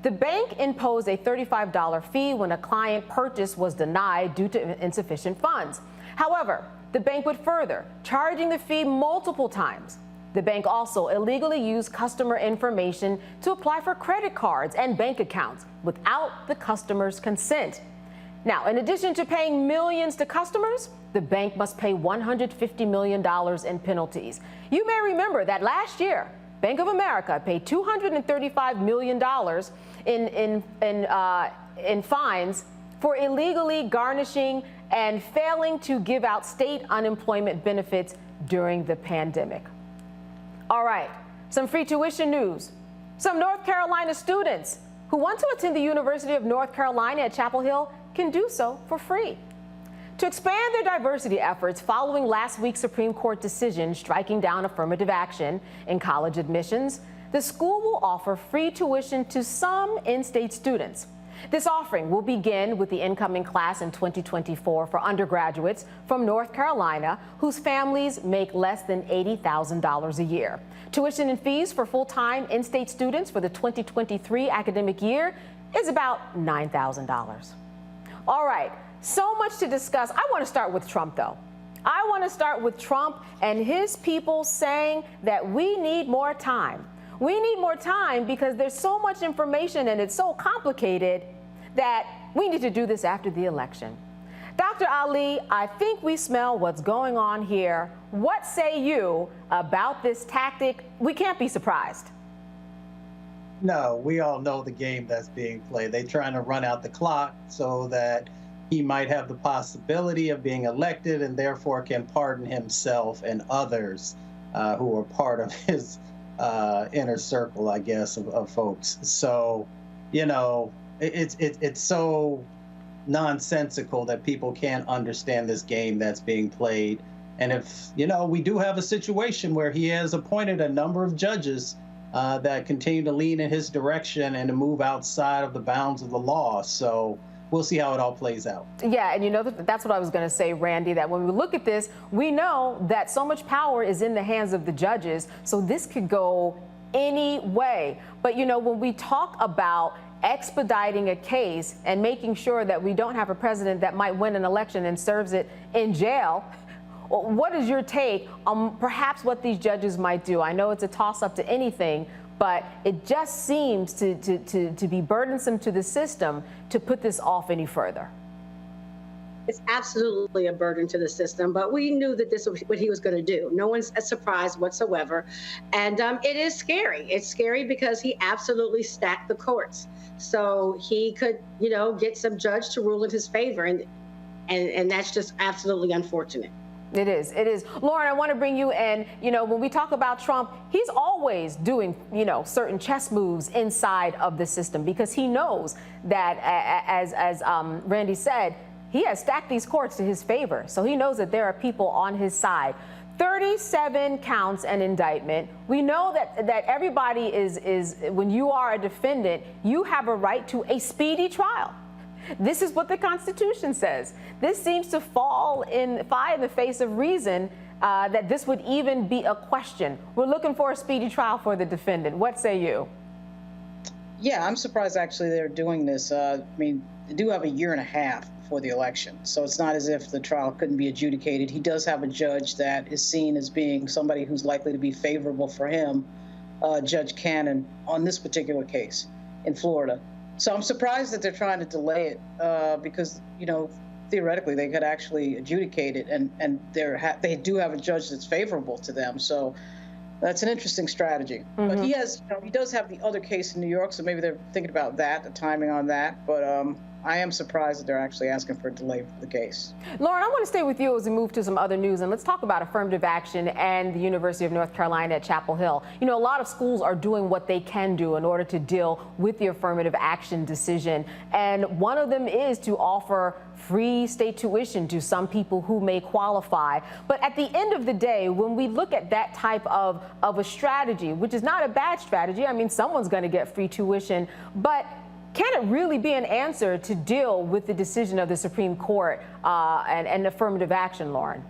The bank imposed a $35 fee when a client purchase was denied due to insufficient funds. However, the bank went further, charging the fee multiple times. The bank also illegally used customer information to apply for credit cards and bank accounts without the customer's consent. Now, in addition to paying millions to customers, the bank must pay $150 million in penalties. You may remember that last year, Bank of America paid $235 million in fines for illegally garnishing and failing to give out state unemployment benefits during the pandemic. All right, some free tuition news. Some North Carolina students who want to attend the University of North Carolina at Chapel Hill can do so for free. To expand their diversity efforts following last week's Supreme Court decision striking down affirmative action in college admissions, the school will offer free tuition to some in-state students. This offering will begin with the incoming class in 2024 for undergraduates from North Carolina whose families make less than $80,000 a year. Tuition and fees for full-time in-state students for the 2023 academic year is about $9,000. All right. So much to discuss. I want to start with Trump, though. I want to start with Trump and his people saying that we need more time. We need more time because there's so much information and it's so complicated that we need to do this after the election. Dr. Ali, I think we smell what's going on here. What say you about this tactic? We can't be surprised. No, we all know the game that's being played. They're trying to run out the clock so that he might have the possibility of being elected and therefore can pardon himself and others who are part of his inner circle, I guess, of folks. So, you know, it's so nonsensical that people can't understand this game that's being played. And if, you know, we do have a situation where he has appointed a number of judges that continue to lean in his direction and to move outside of the bounds of the law. So we'll see how it all plays out. Yeah, and you know, that's what I was going to say, Randy, that when we look at this, we know that so much power is in the hands of the judges, so this could go any way. But, you know, when we talk about expediting a case and making sure that we don't have a president that might win an election and serves it in jail, what is your take on perhaps what these judges might do? I know it's a toss-up to anything, but it just seems to be burdensome to the system to put this off any further. It's absolutely a burden to the system, but we knew that this was what he was going to do. No one's surprised whatsoever. And it is scary. It's scary because he absolutely stacked the courts. So he could, you know, get some judge to rule in his favor. And that's just absolutely unfortunate. It is. It is. Lauren, I want to bring you in. You know, when we talk about Trump, he's always doing, you know, certain chess moves inside of the system because he knows that, as Randy said, he has stacked these courts to his favor. So he knows that there are people on his side. 37 counts and indictment. We know that everybody is when you are a defendant, you have a right to a speedy trial. This is what the Constitution says. This seems to fly in the face of reason that this would even be a question. We're looking for a speedy trial for the defendant. What say you? Yeah, I'm surprised actually they're doing this. I mean, they do have a year and a half before the election, so it's not as if the trial couldn't be adjudicated. He does have a judge that is seen as being somebody who's likely to be favorable for him, Judge Cannon, on this particular case in Florida. So I'm surprised that they're trying to delay it because, you know, theoretically they could actually adjudicate it, and they do have a judge that's favorable to them. So that's an interesting strategy. But he does have the other case in New York, so maybe they're thinking about that, the timing on that. But I am surprised that they're actually asking for a delay for the case. Lauren, I want to stay with you as we move to some other news, and let's talk about affirmative action and the University of North Carolina at Chapel Hill. You know, a lot of schools are doing what they can do in order to deal with the affirmative action decision, and one of them is to offer free state tuition to some people who may qualify. But at the end of the day, when we look at that type of a strategy, which is not a bad strategy, I mean, someone's going to get free tuition, but can it really be an answer to deal with the decision of the Supreme Court and affirmative action, Lauren?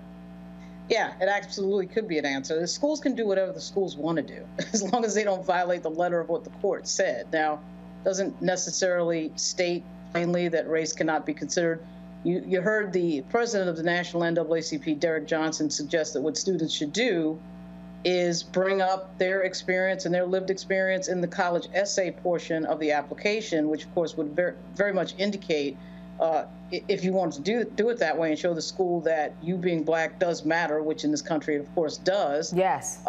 Yeah, it absolutely could be an answer. The schools can do whatever the schools want to do, as long as they don't violate the letter of what the court said. Now, doesn't necessarily state plainly that race cannot be considered. You heard the president of the National NAACP, Derek Johnson, suggest that what students should do is bring up their experience and their lived experience in the college essay portion of the application, which of course would very much indicate if you want to do it that way and show the school that you being Black does matter, which in this country of course does. Yes.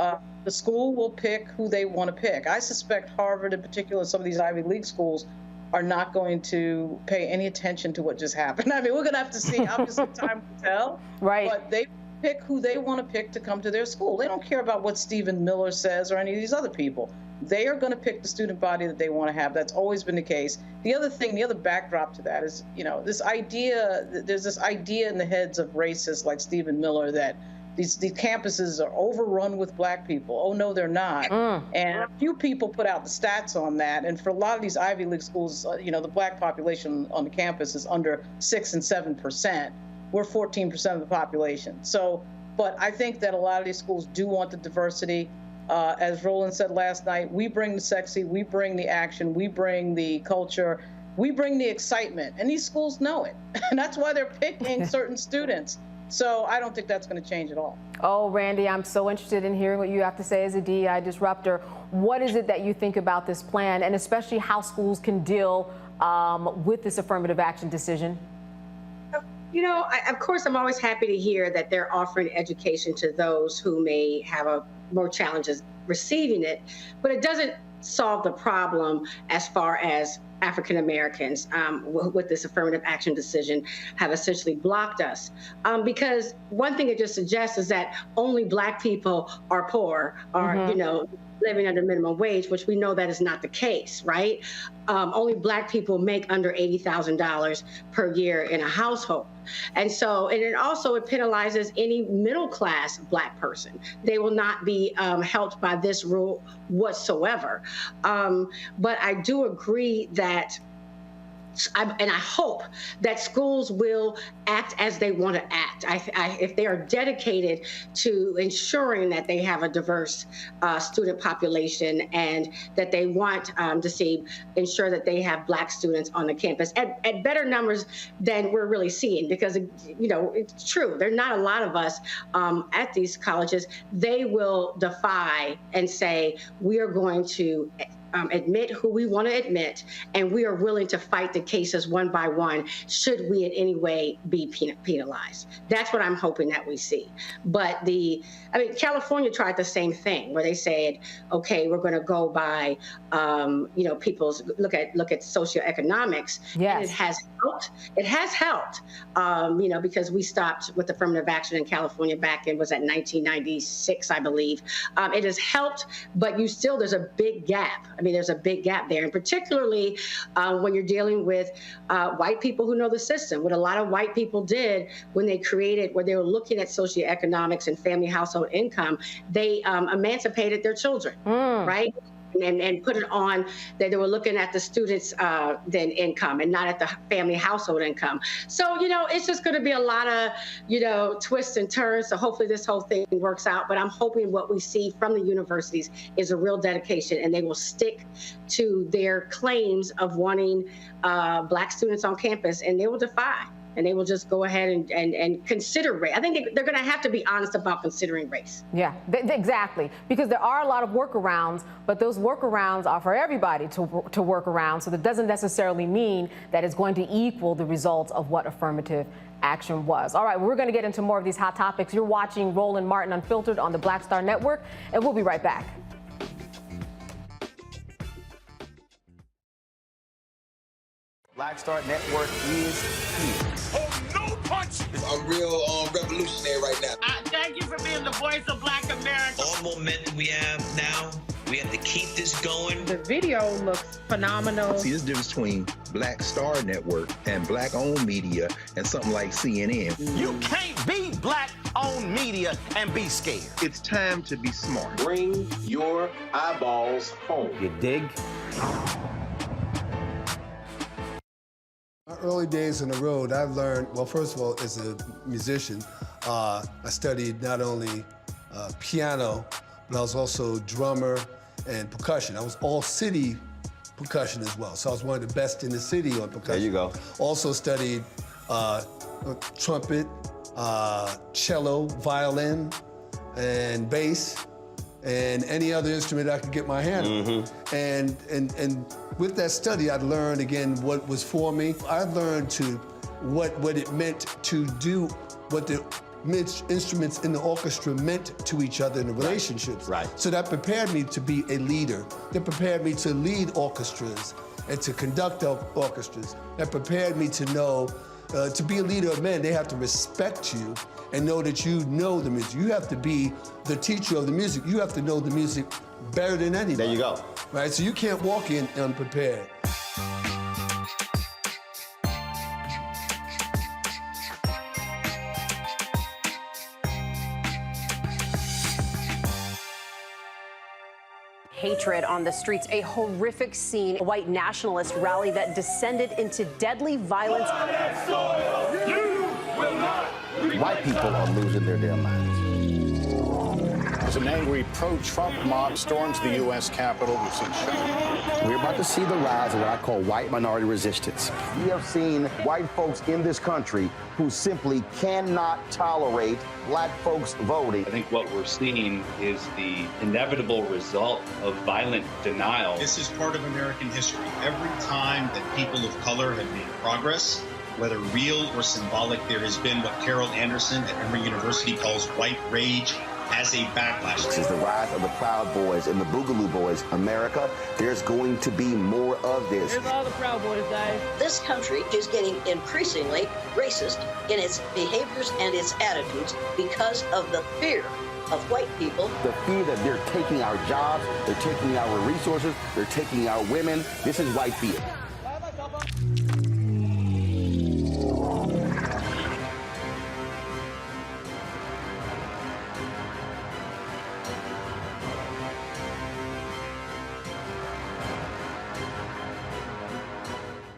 The school will pick who they want to pick. I suspect Harvard in particular, some of these Ivy League schools, are not going to pay any attention to what just happened. I mean, we're going to have to see. Obviously, time will tell. Right. But they pick who they want to pick to come to their school. They don't care about what Stephen Miller says or any of these other people. They are going to pick the student body that they want to have. That's always been the case. The other thing, the other backdrop to that is, you know, this idea, there's this idea in the heads of racists like Stephen Miller that these campuses are overrun with Black people. Oh, no, they're not. And a few people put out the stats on that. And for a lot of these Ivy League schools, you know, the Black population on the campus is under 6 and 7%. We're 14% of the population. So, but I think that a lot of these schools do want the diversity. As Roland said last night, we bring the sexy, we bring the action, we bring the culture, we bring the excitement. And these schools know it. And that's why they're picking certain students. So I don't think that's going to change at all. Oh, Randy, I'm so interested in hearing what you have to say as a DEI disruptor. What is it that you think about this plan, and especially how schools can deal with this affirmative action decision? You know, of course, I'm always happy to hear that they're offering education to those who may have more challenges receiving it, but it doesn't solve the problem as far as African Americans with this affirmative action decision have essentially blocked us. Because one thing it just suggests is that only Black people are poor, or, you know, living under minimum wage, which we know that is not the case, right? Only Black people make under $80,000 per year in a household. And so, and it also, it penalizes any middle class Black person. They will not be helped by this rule whatsoever. But I do agree that and I hope that schools will act as they want to act. If they are dedicated to ensuring that they have a diverse student population, and that they want to ensure that they have Black students on the campus at better numbers than we're really seeing, because, you know, it's true. There are not a lot of us at these colleges. They will defy and say, we are going to admit who we want to admit, and we are willing to fight the cases one by one should we in any way be penalized. That's what I'm hoping that we see. But California tried the same thing, where they said, okay, we're going to go by, you know, people's look at socioeconomics. Yes. And it has helped. It has helped, you know, because we stopped with affirmative action in California back in, was that 1996, I believe. It has helped, but there's a big gap. I mean, there's a big gap there, and particularly when you're dealing with white people who know the system. What a lot of white people did when they were looking at socioeconomics and family household income, they emancipated their children, right? and put it on that they were looking at the students' then income and not at the family household income. So, it's just going to be a lot of, twists and turns. So hopefully this whole thing works out. But I'm hoping what we see from the universities is a real dedication, and they will stick to their claims of wanting Black students on campus, and they will defy. And they will just go ahead and consider race. I think they're going to have to be honest about considering race. Yeah, exactly. Because there are a lot of workarounds, but those workarounds are for everybody to work around. So that doesn't necessarily mean that it's going to equal the results of what affirmative action was. All right, we're going to get into more of these hot topics. You're watching Roland Martin Unfiltered on the Black Star Network, and we'll be right back. Black Star Network is here. Oh, no punch! I'm real revolutionary right now. Thank you for being the voice of Black America. All momentum we have now, we have to keep this going. The video looks phenomenal. See, there's a difference between Black Star Network and Black-owned media and something like CNN. You can't be Black-owned media and be scared. It's time to be smart. Bring your eyeballs home. You dig? My early days on the road, I've learned, well, first of all, as a musician, I studied not only piano, but I was also drummer and percussion. I was all city percussion as well. So I was one of the best in the city on percussion. There you go. Also studied trumpet, cello, violin, and bass, and any other instrument I could get my hand on. And with that study, I learned again what was for me. I learned what it meant to do what the instruments in the orchestra meant to each other in the relationships. Right. So that prepared me to be a leader. That prepared me to lead orchestras and to conduct orchestras. That prepared me to know, to be a leader of men, they have to respect you and know that you know the music. You have to be the teacher of the music. You have to know the music better than anybody. There you go. Right, so you can't walk in unprepared. Hatred on the streets, a horrific scene, a white nationalist rally that descended into deadly violence. White people are losing their damn minds. As an angry pro-Trump mob storms the U.S. Capitol, we've seen shooting. We're about to see the rise of what I call white minority resistance. We have seen white folks in this country who simply cannot tolerate Black folks voting. I think what we're seeing is the inevitable result of violent denial. This is part of American history. Every time that people of color have made progress, whether real or symbolic, there has been what Carol Anderson at Emory University calls white rage as a backlash. This is the rise of the Proud Boys and the Boogaloo Boys. America, there's going to be more of this. Here's all the Proud Boys, guys. This country is getting increasingly racist in its behaviors and its attitudes because of the fear of white people. The fear that they're taking our jobs, they're taking our resources, they're taking our women. This is white fear.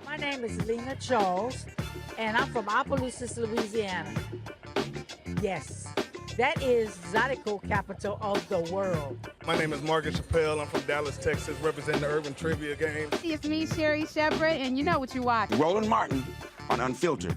My name is Lena Charles, and I'm from Opelousas, Louisiana. Yes, that is Zydeco capital of the world. My name is Margaret Chappelle. I'm from Dallas, Texas, representing the Urban Trivia Game. It's me, Sherry Shepherd, and you know what you watch. Roland Martin on Unfiltered.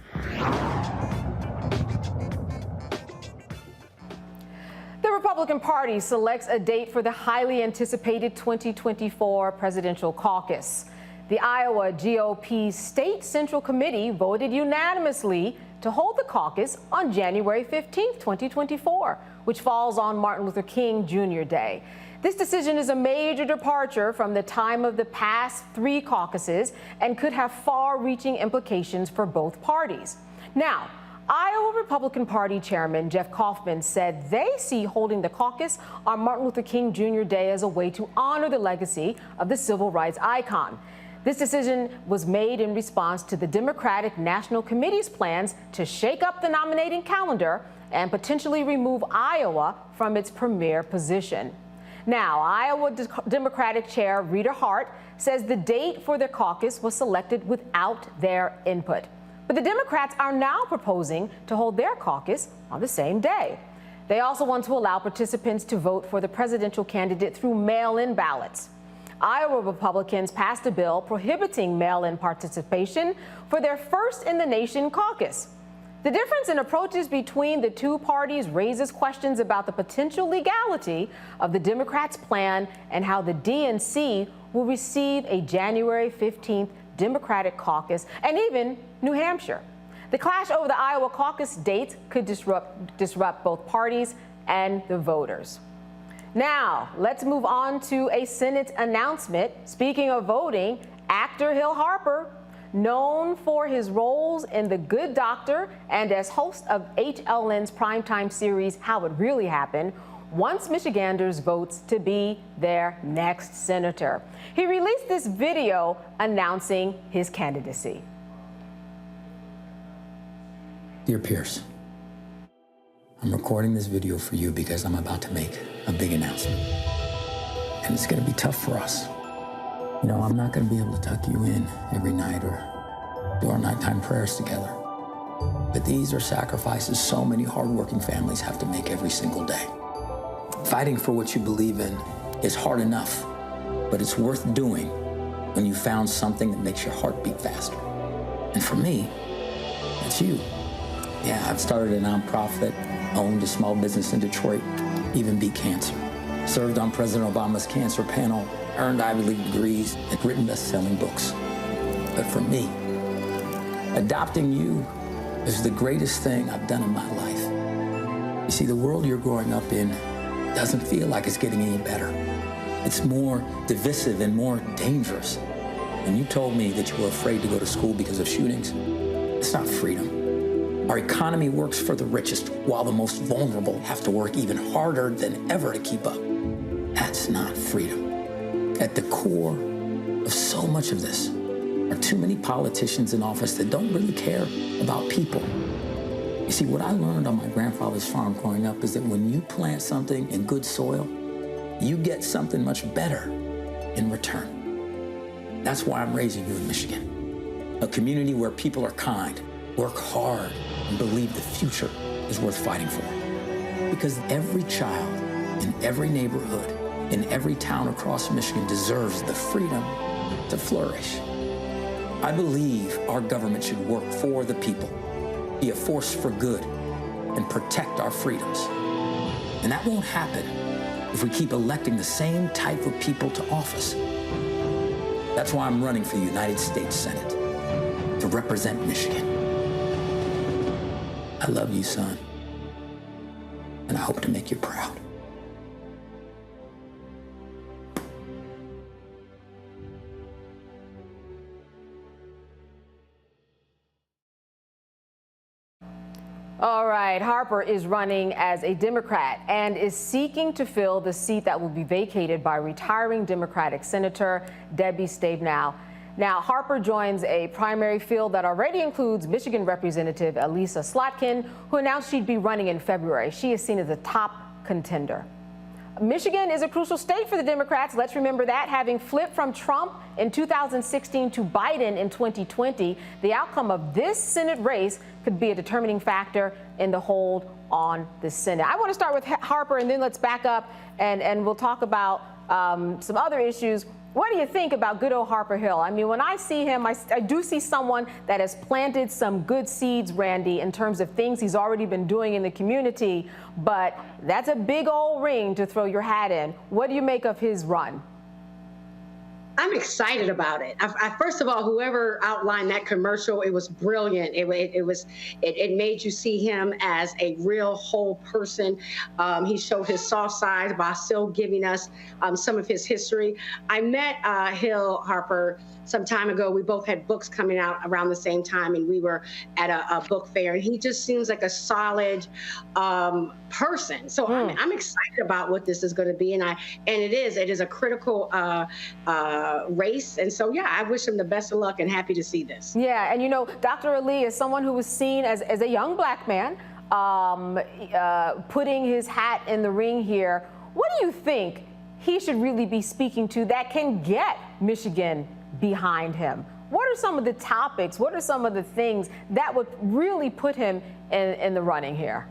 The Republican Party selects a date for the highly anticipated 2024 presidential caucus. The Iowa GOP State Central Committee voted unanimously to hold the caucus on January 15, 2024, which falls on Martin Luther King Jr. Day. This decision is a major departure from the time of the past 3 caucuses and could have far-reaching implications for both parties. Now, Iowa Republican Party Chairman Jeff Kaufman said they see holding the caucus on Martin Luther King Jr. Day as a way to honor the legacy of the civil rights icon. This decision was made in response to the Democratic National Committee's plans to shake up the nominating calendar and potentially remove Iowa from its premier position. Now, Iowa Democratic Chair Rita Hart says the date for the caucus was selected without their input. But the Democrats are now proposing to hold their caucus on the same day. They also want to allow participants to vote for the presidential candidate through mail-in ballots. Iowa Republicans passed a bill prohibiting mail-in participation for their first-in-the-nation caucus. The difference in approaches between the two parties raises questions about the potential legality of the Democrats' plan and how the DNC will receive a January 15th Democratic caucus and even New Hampshire. The clash over the Iowa caucus dates could disrupt both parties and the voters. Now, let's move on to a Senate announcement. Speaking of voting, actor Hill Harper, known for his roles in The Good Doctor and as host of HLN's primetime series How It Really Happened, wants Michiganders' votes to be their next senator. He released this video announcing his candidacy. Dear Pierce, I'm recording this video for you because I'm about to make a big announcement. And it's going to be tough for us. You know, I'm not going to be able to tuck you in every night or do our nighttime prayers together. But these are sacrifices so many hardworking families have to make every single day. Fighting for what you believe in is hard enough, but it's worth doing when you found something that makes your heart beat faster. And for me, it's you. Yeah, I've started a nonprofit, owned a small business in Detroit, even beat cancer. Served on President Obama's cancer panel, earned Ivy League degrees, and written best-selling books. But for me, adopting you is the greatest thing I've done in my life. You see, the world you're growing up in doesn't feel like it's getting any better. It's more divisive and more dangerous. And you told me that you were afraid to go to school because of shootings. It's not freedom. Our economy works for the richest, while the most vulnerable have to work even harder than ever to keep up. That's not freedom. At the core of so much of this are too many politicians in office that don't really care about people. You see, what I learned on my grandfather's farm growing up is that when you plant something in good soil, you get something much better in return. That's why I'm raising you in Michigan. A community where people are kind, work hard, and believe the future is worth fighting for. Because every child in every neighborhood, in every town across Michigan deserves the freedom to flourish. I believe our government should work for the people, be a force for good, and protect our freedoms. And that won't happen if we keep electing the same type of people to office. That's why I'm running for the United States Senate, to represent Michigan. I love you, son, and I hope to make you proud. All right, Harper is running as a Democrat and is seeking to fill the seat that will be vacated by retiring Democratic Senator Debbie Stabenow. Now, Harper joins a primary field that already includes Michigan Representative Elisa Slotkin, who announced she'd be running in February. She is seen as a top contender. Michigan is a crucial state for the Democrats. Let's remember that. Having flipped from Trump in 2016 to Biden in 2020, the outcome of this Senate race could be a determining factor in the hold on the Senate. I want to start with Harper, and then let's back up and we'll talk about some other issues. What do you think about good old Harper Hill? I mean, when I see him, I do see someone that has planted some good seeds, Randy, in terms of things he's already been doing in the community. But that's a big old ring to throw your hat in. What do you make of his run? I'm excited about it. First of all, whoever outlined that commercial, it was brilliant. It made you see him as a real whole person. He showed his soft side while still giving us some of his history. I met Hill Harper some time ago. We both had books coming out around the same time, and we were at a book fair. And he just seems like a solid person. So I'm excited about what this is going to be, and it is a critical race. And so, yeah, I wish him the best of luck and happy to see this. Yeah, and you know, Dr. Ali is someone who was seen as a young black man putting his hat in the ring here. What do you think he should really be speaking to that can get Michigan behind him? What are some of the topics? What are some of the things that would really put him in the running here?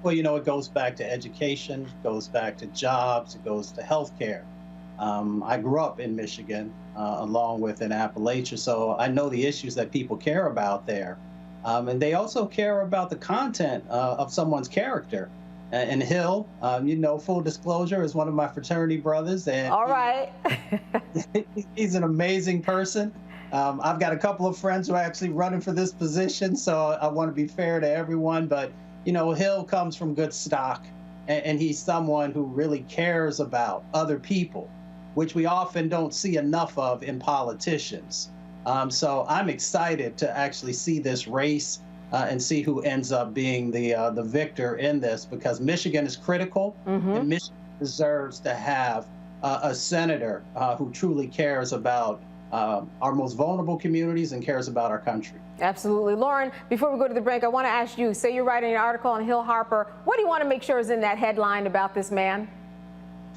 Well, it goes back to education, it goes back to jobs, it goes to healthcare. I grew up in Michigan, along with in Appalachia, so I know the issues that people care about there. And they also care about the content of someone's character. And Hill, full disclosure, is one of my fraternity brothers. And all right. He's an amazing person. I've got a couple of friends who are actually running for this position, so I want to be fair to everyone. But, Hill comes from good stock, and he's someone who really cares about other people, which we often don't see enough of in politicians. So I'm excited to actually see this race and see who ends up being the victor in this, because Michigan is critical, and Michigan deserves to have a senator who truly cares about our most vulnerable communities and cares about our country. Absolutely. Lauren, before we go to the break, I want to ask you, say you're writing an article on Hill Harper. What do you want to make sure is in that headline about this man?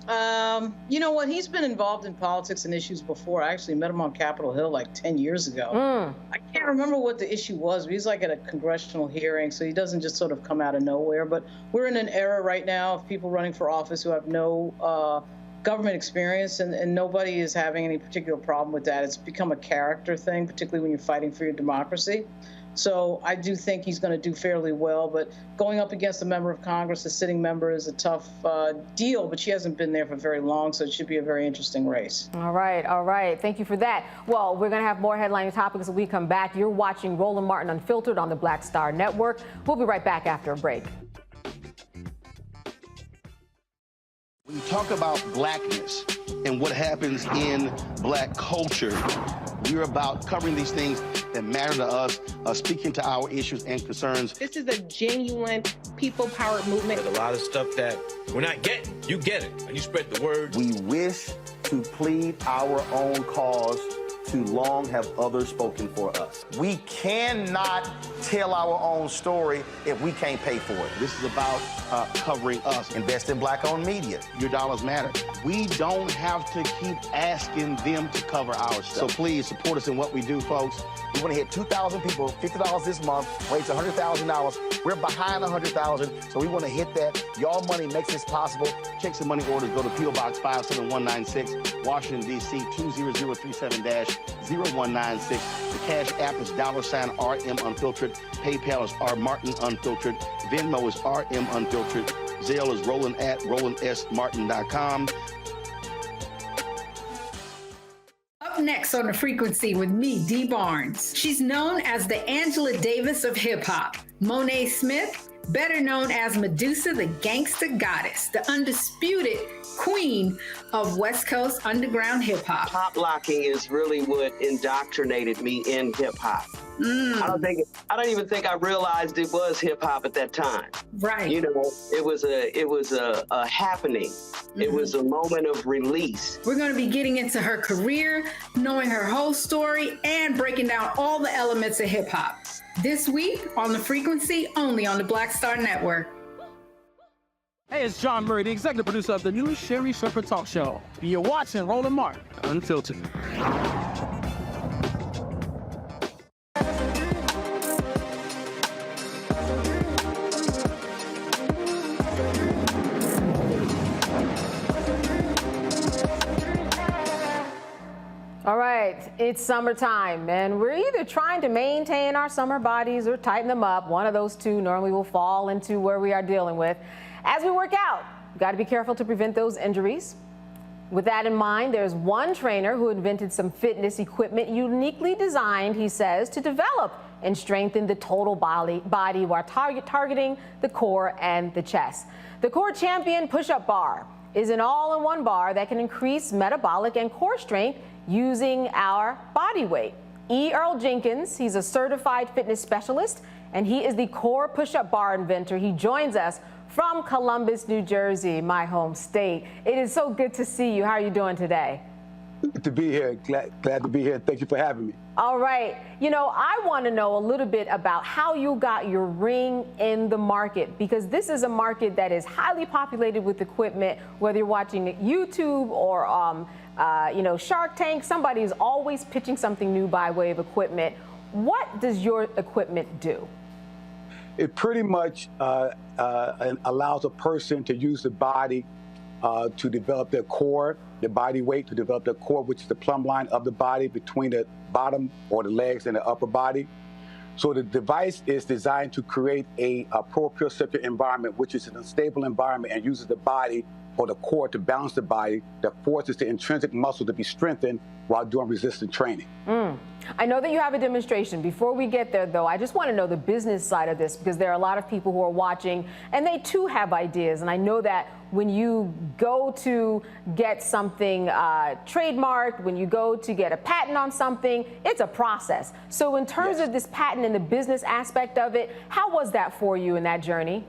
You know what? He's been involved in politics and issues before. I actually met him on Capitol Hill like 10 years ago. I can't remember what the issue was, but he's like at a congressional hearing, so he doesn't just sort of come out of nowhere. But we're in an era right now of people running for office who have no government experience, and nobody is having any particular problem with that. It's become a character thing, particularly when you're fighting for your democracy. So I do think he's going to do fairly well, but going up against a member of Congress, a sitting member, is a tough deal, but she hasn't been there for very long, so it should be a very interesting race. All right, all right. Thank you for that. Well, we're going to have more headline topics when we come back. You're watching Roland Martin Unfiltered on the Black Star Network. We'll be right back after a break. When you talk about blackness and what happens in black culture, we're about covering these things that matter to us, speaking to our issues and concerns. This is a genuine people-powered movement. There's a lot of stuff that we're not getting. You get it, and you spread the word. We wish to plead our own cause. Too long have others spoken for us. We cannot tell our own story if we can't pay for it. This is about covering us. Invest in black-owned media. Your dollars matter. We don't have to keep asking them to cover our stuff. So please support us in what we do, folks. We want to hit 2,000 people, $50 this month, raise $100,000. We're behind 100,000, so we want to hit that. Y'all money makes this possible. Checks and money orders go to P.O. Box 57196, Washington, D.C. 20037-0196. The Cash App is $RM Unfiltered. PayPal is R Martin Unfiltered. Venmo is RM Unfiltered. Zelle is Roland at RolandSMartin.com. Up next on The Frequency with me, Dee Barnes. She's known as the Angela Davis of hip-hop. Monet Smith, better known as Medusa, the gangsta goddess, the undisputed queen of West Coast underground hip-hop. Pop locking is really what indoctrinated me in hip-hop. I don't even think I realized it was hip-hop at that time. Right. It was a happening. It was a moment of release. We're going to be getting into her career, knowing her whole story, and breaking down all the elements of hip-hop. This week on The Frequency, only on the Black Star Network. Hey, it's John Murray, the executive producer of the new Sherry Shepherd Talk Show. You're watching Roland Martin Unfiltered. All right, it's summertime, and we're either trying to maintain our summer bodies or tighten them up. One of those two normally will fall into where we are dealing with. As we work out, we've got to be careful to prevent those injuries. With that in mind, there's one trainer who invented some fitness equipment uniquely designed, he says, to develop and strengthen the total body while targeting the core and the chest. The Core Champion Push-Up Bar is an all-in-one bar that can increase metabolic and core strength using our body weight. E. Earl Jenkins, he's a certified fitness specialist, and he is the Core Push-Up Bar inventor. He joins us from Columbus, New Jersey, my home state. It is so good to see you. How are you doing today? to be here. Glad to be here. Thank you for having me. All right. You know, I want to know a little bit about how you got your ring in the market, because this is a market that is highly populated with equipment. Whether you're watching YouTube or, you know, Shark Tank, somebody is always pitching something new by way of equipment. What does your equipment do? It pretty much allows a person to use the body to develop their core, the body weight to develop their core, which is the plumb line of the body between the bottom or the legs and the upper body. So the device is designed to create a proprioceptive environment, which is an unstable environment, and uses the body or the core to balance the body, that forces the intrinsic muscle to be strengthened while doing resistance training. I know that you have a demonstration. Before we get there, though, I just want to know the business side of this, because there are a lot of people who are watching and they too have ideas. And I know that when you go to get something trademarked, when you go to get a patent on something, it's a process. So in terms of this patent and the business aspect of it, how was that for you in that journey?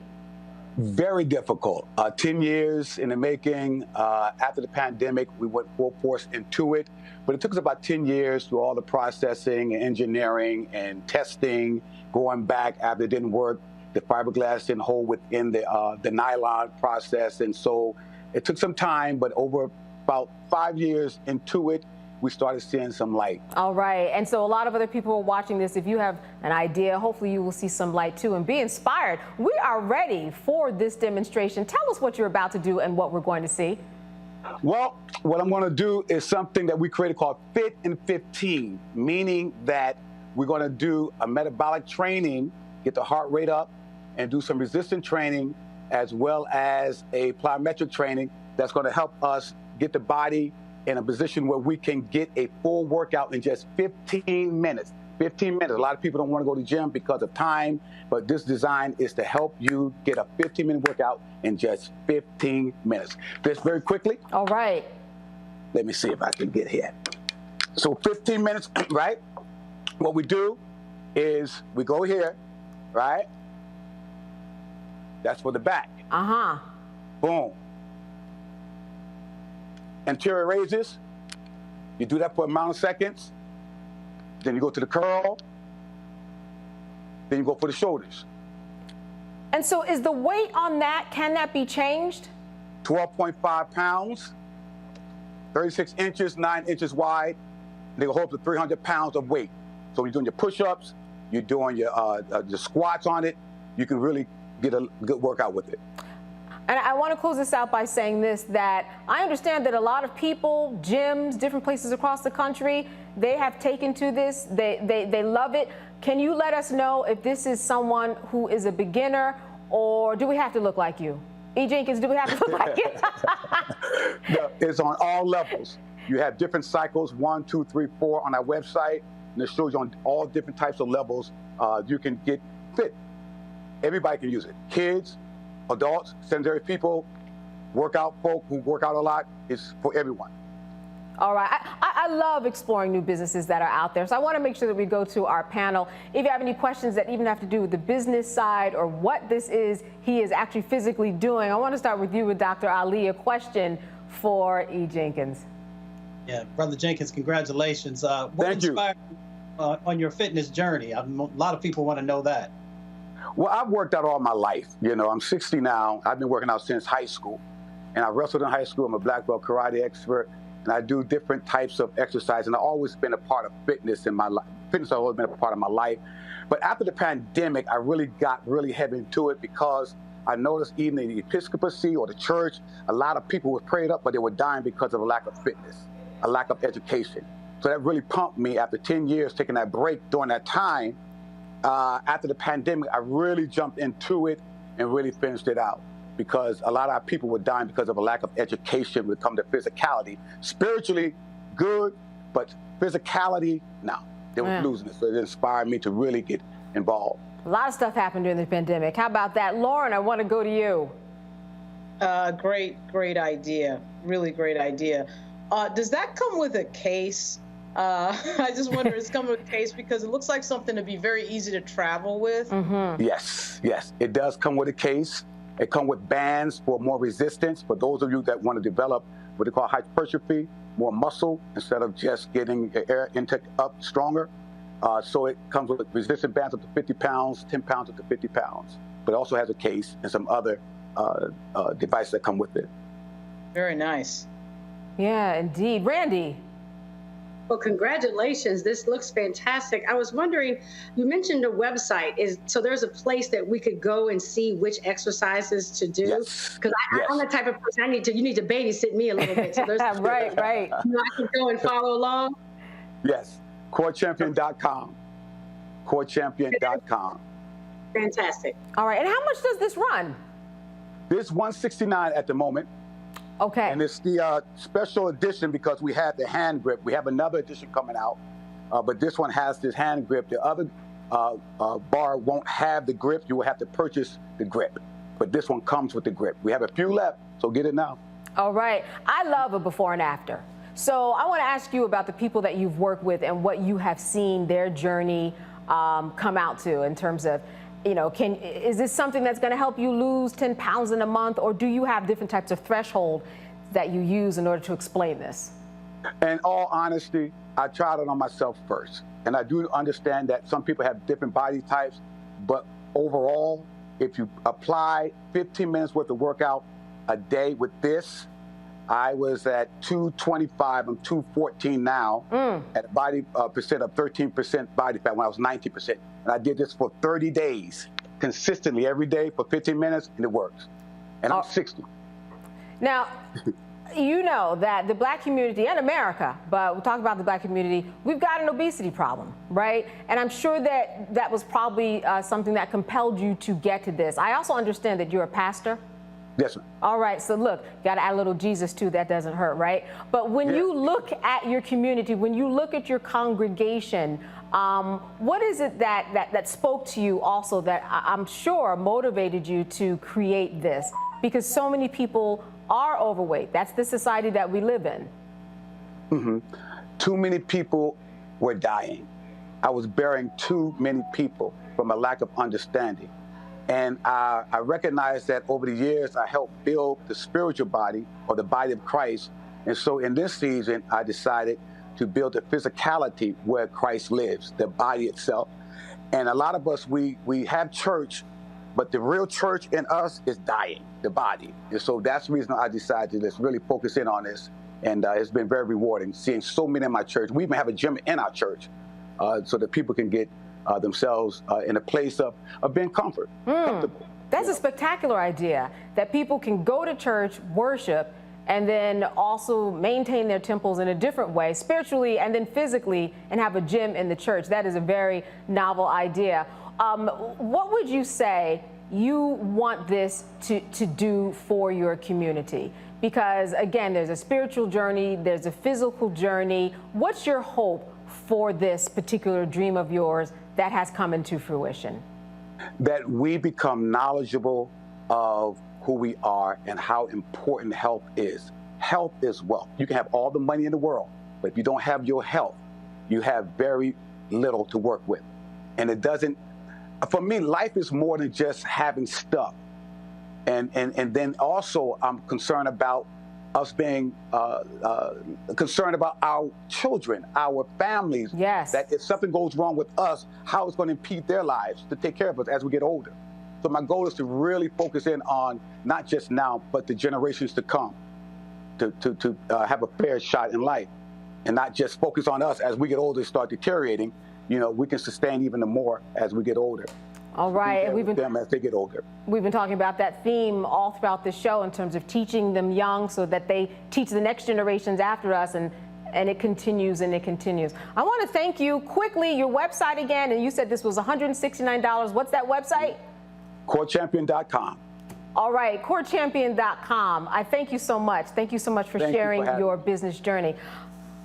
Very difficult. 10 years in the making. After the pandemic, we went full force into it. But it took us about 10 years through all the processing and engineering and testing, going back after it didn't work. The fiberglass didn't hold within the nylon process. And so it took some time, but over about 5 years into it, we started seeing some light. All right. And so a lot of other people are watching this. If you have an idea, hopefully you will see some light too and be inspired. We are ready for this demonstration. Tell us what you're about to do and what we're going to see. Well, what I'm going to do is something that we created called Fit in 15, meaning that we're going to do a metabolic training, get the heart rate up, and do some resistance training, as well as a plyometric training that's going to help us get the body in a position where we can get a full workout in just 15 minutes. 15 minutes. A lot of people don't want to go to the gym because of time, but this design is to help you get a 15-minute workout in just 15 minutes. Just very quickly. All right. Let me see if I can get here. So 15 minutes, right? What we do is we go here, right? That's for the back. Boom. Anterior raises. You do that for a amount of seconds. Then you go to the curl. Then you go for the shoulders. And so is the weight on that, can that be changed? 12.5 pounds, 36 inches, 9 inches wide. They go hold up to 300 pounds of weight. So when you're doing your push-ups, you're doing your squats on it, you can really get a good workout with it. And I want to close this out by saying this, that I understand that a lot of people, gyms, different places across the country, they have taken to this, they love it. Can you let us know if this is someone who is a beginner, or do we have to look like you? E. Jenkins, do we have to look like you? No, it's on all levels. You have different cycles, 1, 2, 3, 4 on our website, and it shows you on all different types of levels you can get fit. Everybody can use it. Kids, adults, sedentary people, workout folk who work out a lot. It's for everyone. All right. I love exploring new businesses that are out there. So I want to make sure that we go to our panel. If you have any questions that even have to do with the business side or what this is he is actually physically doing, I want to start with you, with Dr. Ali. A question for E. Jenkins. Yeah, Brother Jenkins, congratulations. What inspired you on your fitness journey? A lot of people want to know that. Well, I've worked out all my life. You know, I'm 60 now. I've been working out since high school. And I wrestled in high school. I'm a black belt karate expert. And I do different types of exercise. And I've always been a part of fitness in my life. Fitness has always been a part of my life. But after the pandemic, I really got heavy into it, because I noticed even in the Episcopacy or the church, a lot of people were prayed up, but they were dying because of a lack of fitness, a lack of education. So that really pumped me after 10 years taking that break during that time. After the pandemic, I really jumped into it and really finished it out, because a lot of our people were dying because of a lack of education when it comes to physicality. Spiritually, good, but physicality, no. They were losing it. So it inspired me to really get involved. A lot of stuff happened during the pandemic. How about that? Lauren, I want to go to you. Great idea. Really great idea. Does that come with a case? I just wonder, it's coming with a case because it looks like something to be very easy to travel with. Yes, it does come with a case. It comes with bands for more resistance. For those of you that want to develop what they call hypertrophy, more muscle, instead of just getting the air intake up stronger. So it comes with resistant bands up to 50 pounds, 10 pounds up to 50 pounds. But it also has a case and some other devices that come with it. Very nice. Yeah, indeed. Randy. Well, congratulations. This looks fantastic. I was wondering, you mentioned a website. So there's a place that we could go and see which exercises to do? Yes. Because I'm the type of person, you need to babysit me a little bit. So there's right. I can go and follow along? Yes. CoreChampion.com. CoreChampion.com. Fantastic. All right. And how much does this run? This $169 at the moment. Okay. And it's the special edition because we had the hand grip. We have another edition coming out, but this one has this hand grip. The other bar won't have the grip. You will have to purchase the grip, but this one comes with the grip. We have a few left, so get it now. All right. I love a before and after. So I want to ask you about the people that you've worked with and what you have seen their journey come out to in terms of, is this something that's going to help you lose 10 pounds in a month, or do you have different types of threshold that you use in order to explain this? In all honesty, I tried it on myself first. And I do understand that some people have different body types, but overall, if you apply 15 minutes worth of workout a day with this, I was at 225, I'm 214 now, at a body percent of 13% body fat when I was 90%. And I did this for 30 days, consistently every day for 15 minutes, and it works. And I'm 60. Now, you know that the Black community and America, but we'll talk about the Black community, we've got an obesity problem, right? And I'm sure that that was probably something that compelled you to get to this. I also understand that you're a pastor. Yes, ma'am. All right, so look, got to add a little Jesus too, that doesn't hurt, right? But when you look at your community, when you look at your congregation, what is it that spoke to you also that I'm sure motivated you to create this? Because so many people are overweight. That's the society that we live in. Mm-hmm. Too many people were dying. I was burying too many people from a lack of understanding. And I recognized that over the years, I helped build the spiritual body, or the body of Christ. And so in this season, I decided to build a physicality where Christ lives, the body itself. And a lot of us, we have church, but the real church in us is dying, the body. And so that's the reason I decided to just really focus in on this. And it's been very rewarding seeing so many in my church. We even have a gym in our church so that people can get themselves in a place of being comfortable. That's a spectacular idea, that people can go to church, worship, and then also maintain their temples in a different way, spiritually and then physically, and have a gym in the church. That is a very novel idea. What would you say you want this to do for your community? Because again, there's a spiritual journey, there's a physical journey. What's your hope for this particular dream of yours that has come into fruition? That we become knowledgeable of who we are and how important health is. Health is wealth. You can have all the money in the world, but if you don't have your health, you have very little to work with. And it doesn't, for me, life is more than just having stuff. And then also I'm concerned about us being concerned about our children, our families. Yes. That if something goes wrong with us, how it's going to impede their lives to take care of us as we get older. So my goal is to really focus in on not just now, but the generations to come, to have a fair shot in life, and not just focus on us as we get older and start deteriorating. You know, we can sustain even more as we get older. All right, and we've been them as they get older. We've been talking about that theme all throughout the show in terms of teaching them young so that they teach the next generations after us, and it continues and it continues. I want to thank you quickly, your website again, and you said this was $169. What's that website? CoreChampion.com. All right, CoreChampion.com. I thank you so much. Thank you so much for sharing your business journey.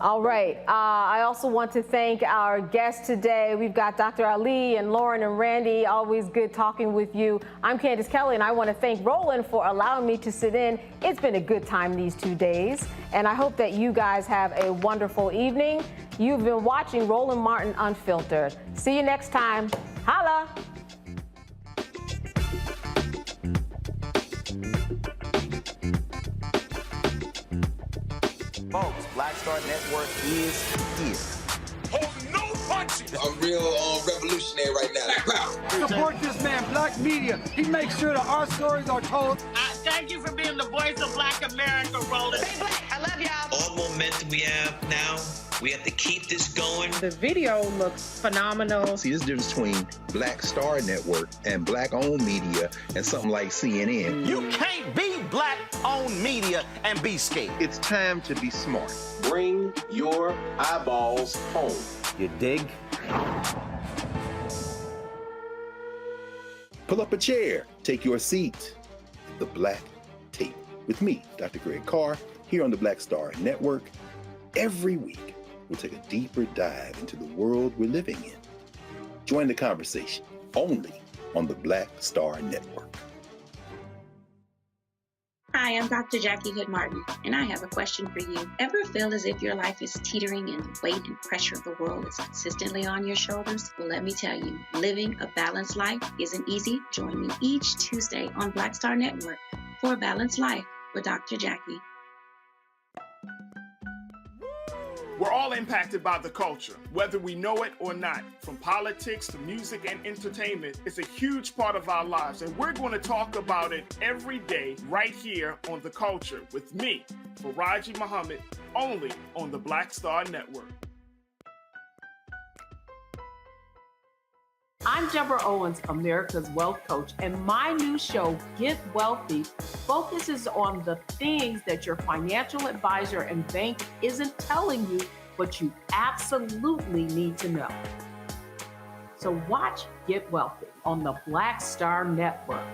All right. I also want to thank our guests today. We've got Dr. Ali and Lauren and Randy. Always good talking with you. I'm Candace Kelly, and I want to thank Roland for allowing me to sit in. It's been a good time these 2 days, and I hope that you guys have a wonderful evening. You've been watching Roland Martin Unfiltered. See you next time. Holla! Folks, Black Star Network is here. Hold no punches. I'm real revolutionary right now. Support this man, Black Media. He makes sure that our stories are told. Thank you for being the voice of Black America, Roland. Stay black. I love y'all. All momentum we have now, we have to keep this going. The video looks phenomenal. See, there's a difference between Black Star Network and Black-owned media and something like CNN. You can't be Black-owned media and be scared. It's time to be smart. Bring your eyeballs home. You dig? Pull up a chair. Take your seat. The Black Tape with me, Dr. Greg Carr, here on the Black Star Network. Every week, we'll take a deeper dive into the world we're living in. Join the conversation only on the Black Star Network. Hi, I'm Dr. Jackie Hood Martin, and I have a question for you. Ever feel as if your life is teetering and the weight and pressure of the world is consistently on your shoulders? Well, let me tell you, living a balanced life isn't easy. Join me each Tuesday on Black Star Network for a Balanced Life with Dr. Jackie. We're all impacted by the culture, whether we know it or not. From politics to music and entertainment, it's a huge part of our lives, and we're going to talk about it every day right here on The Culture with me, Faraji Muhammad, only on the Black Star Network. I'm Deborah Owens, America's Wealth Coach, and my new show, Get Wealthy, focuses on the things that your financial advisor and bank isn't telling you, but you absolutely need to know. So watch Get Wealthy on the Black Star Network.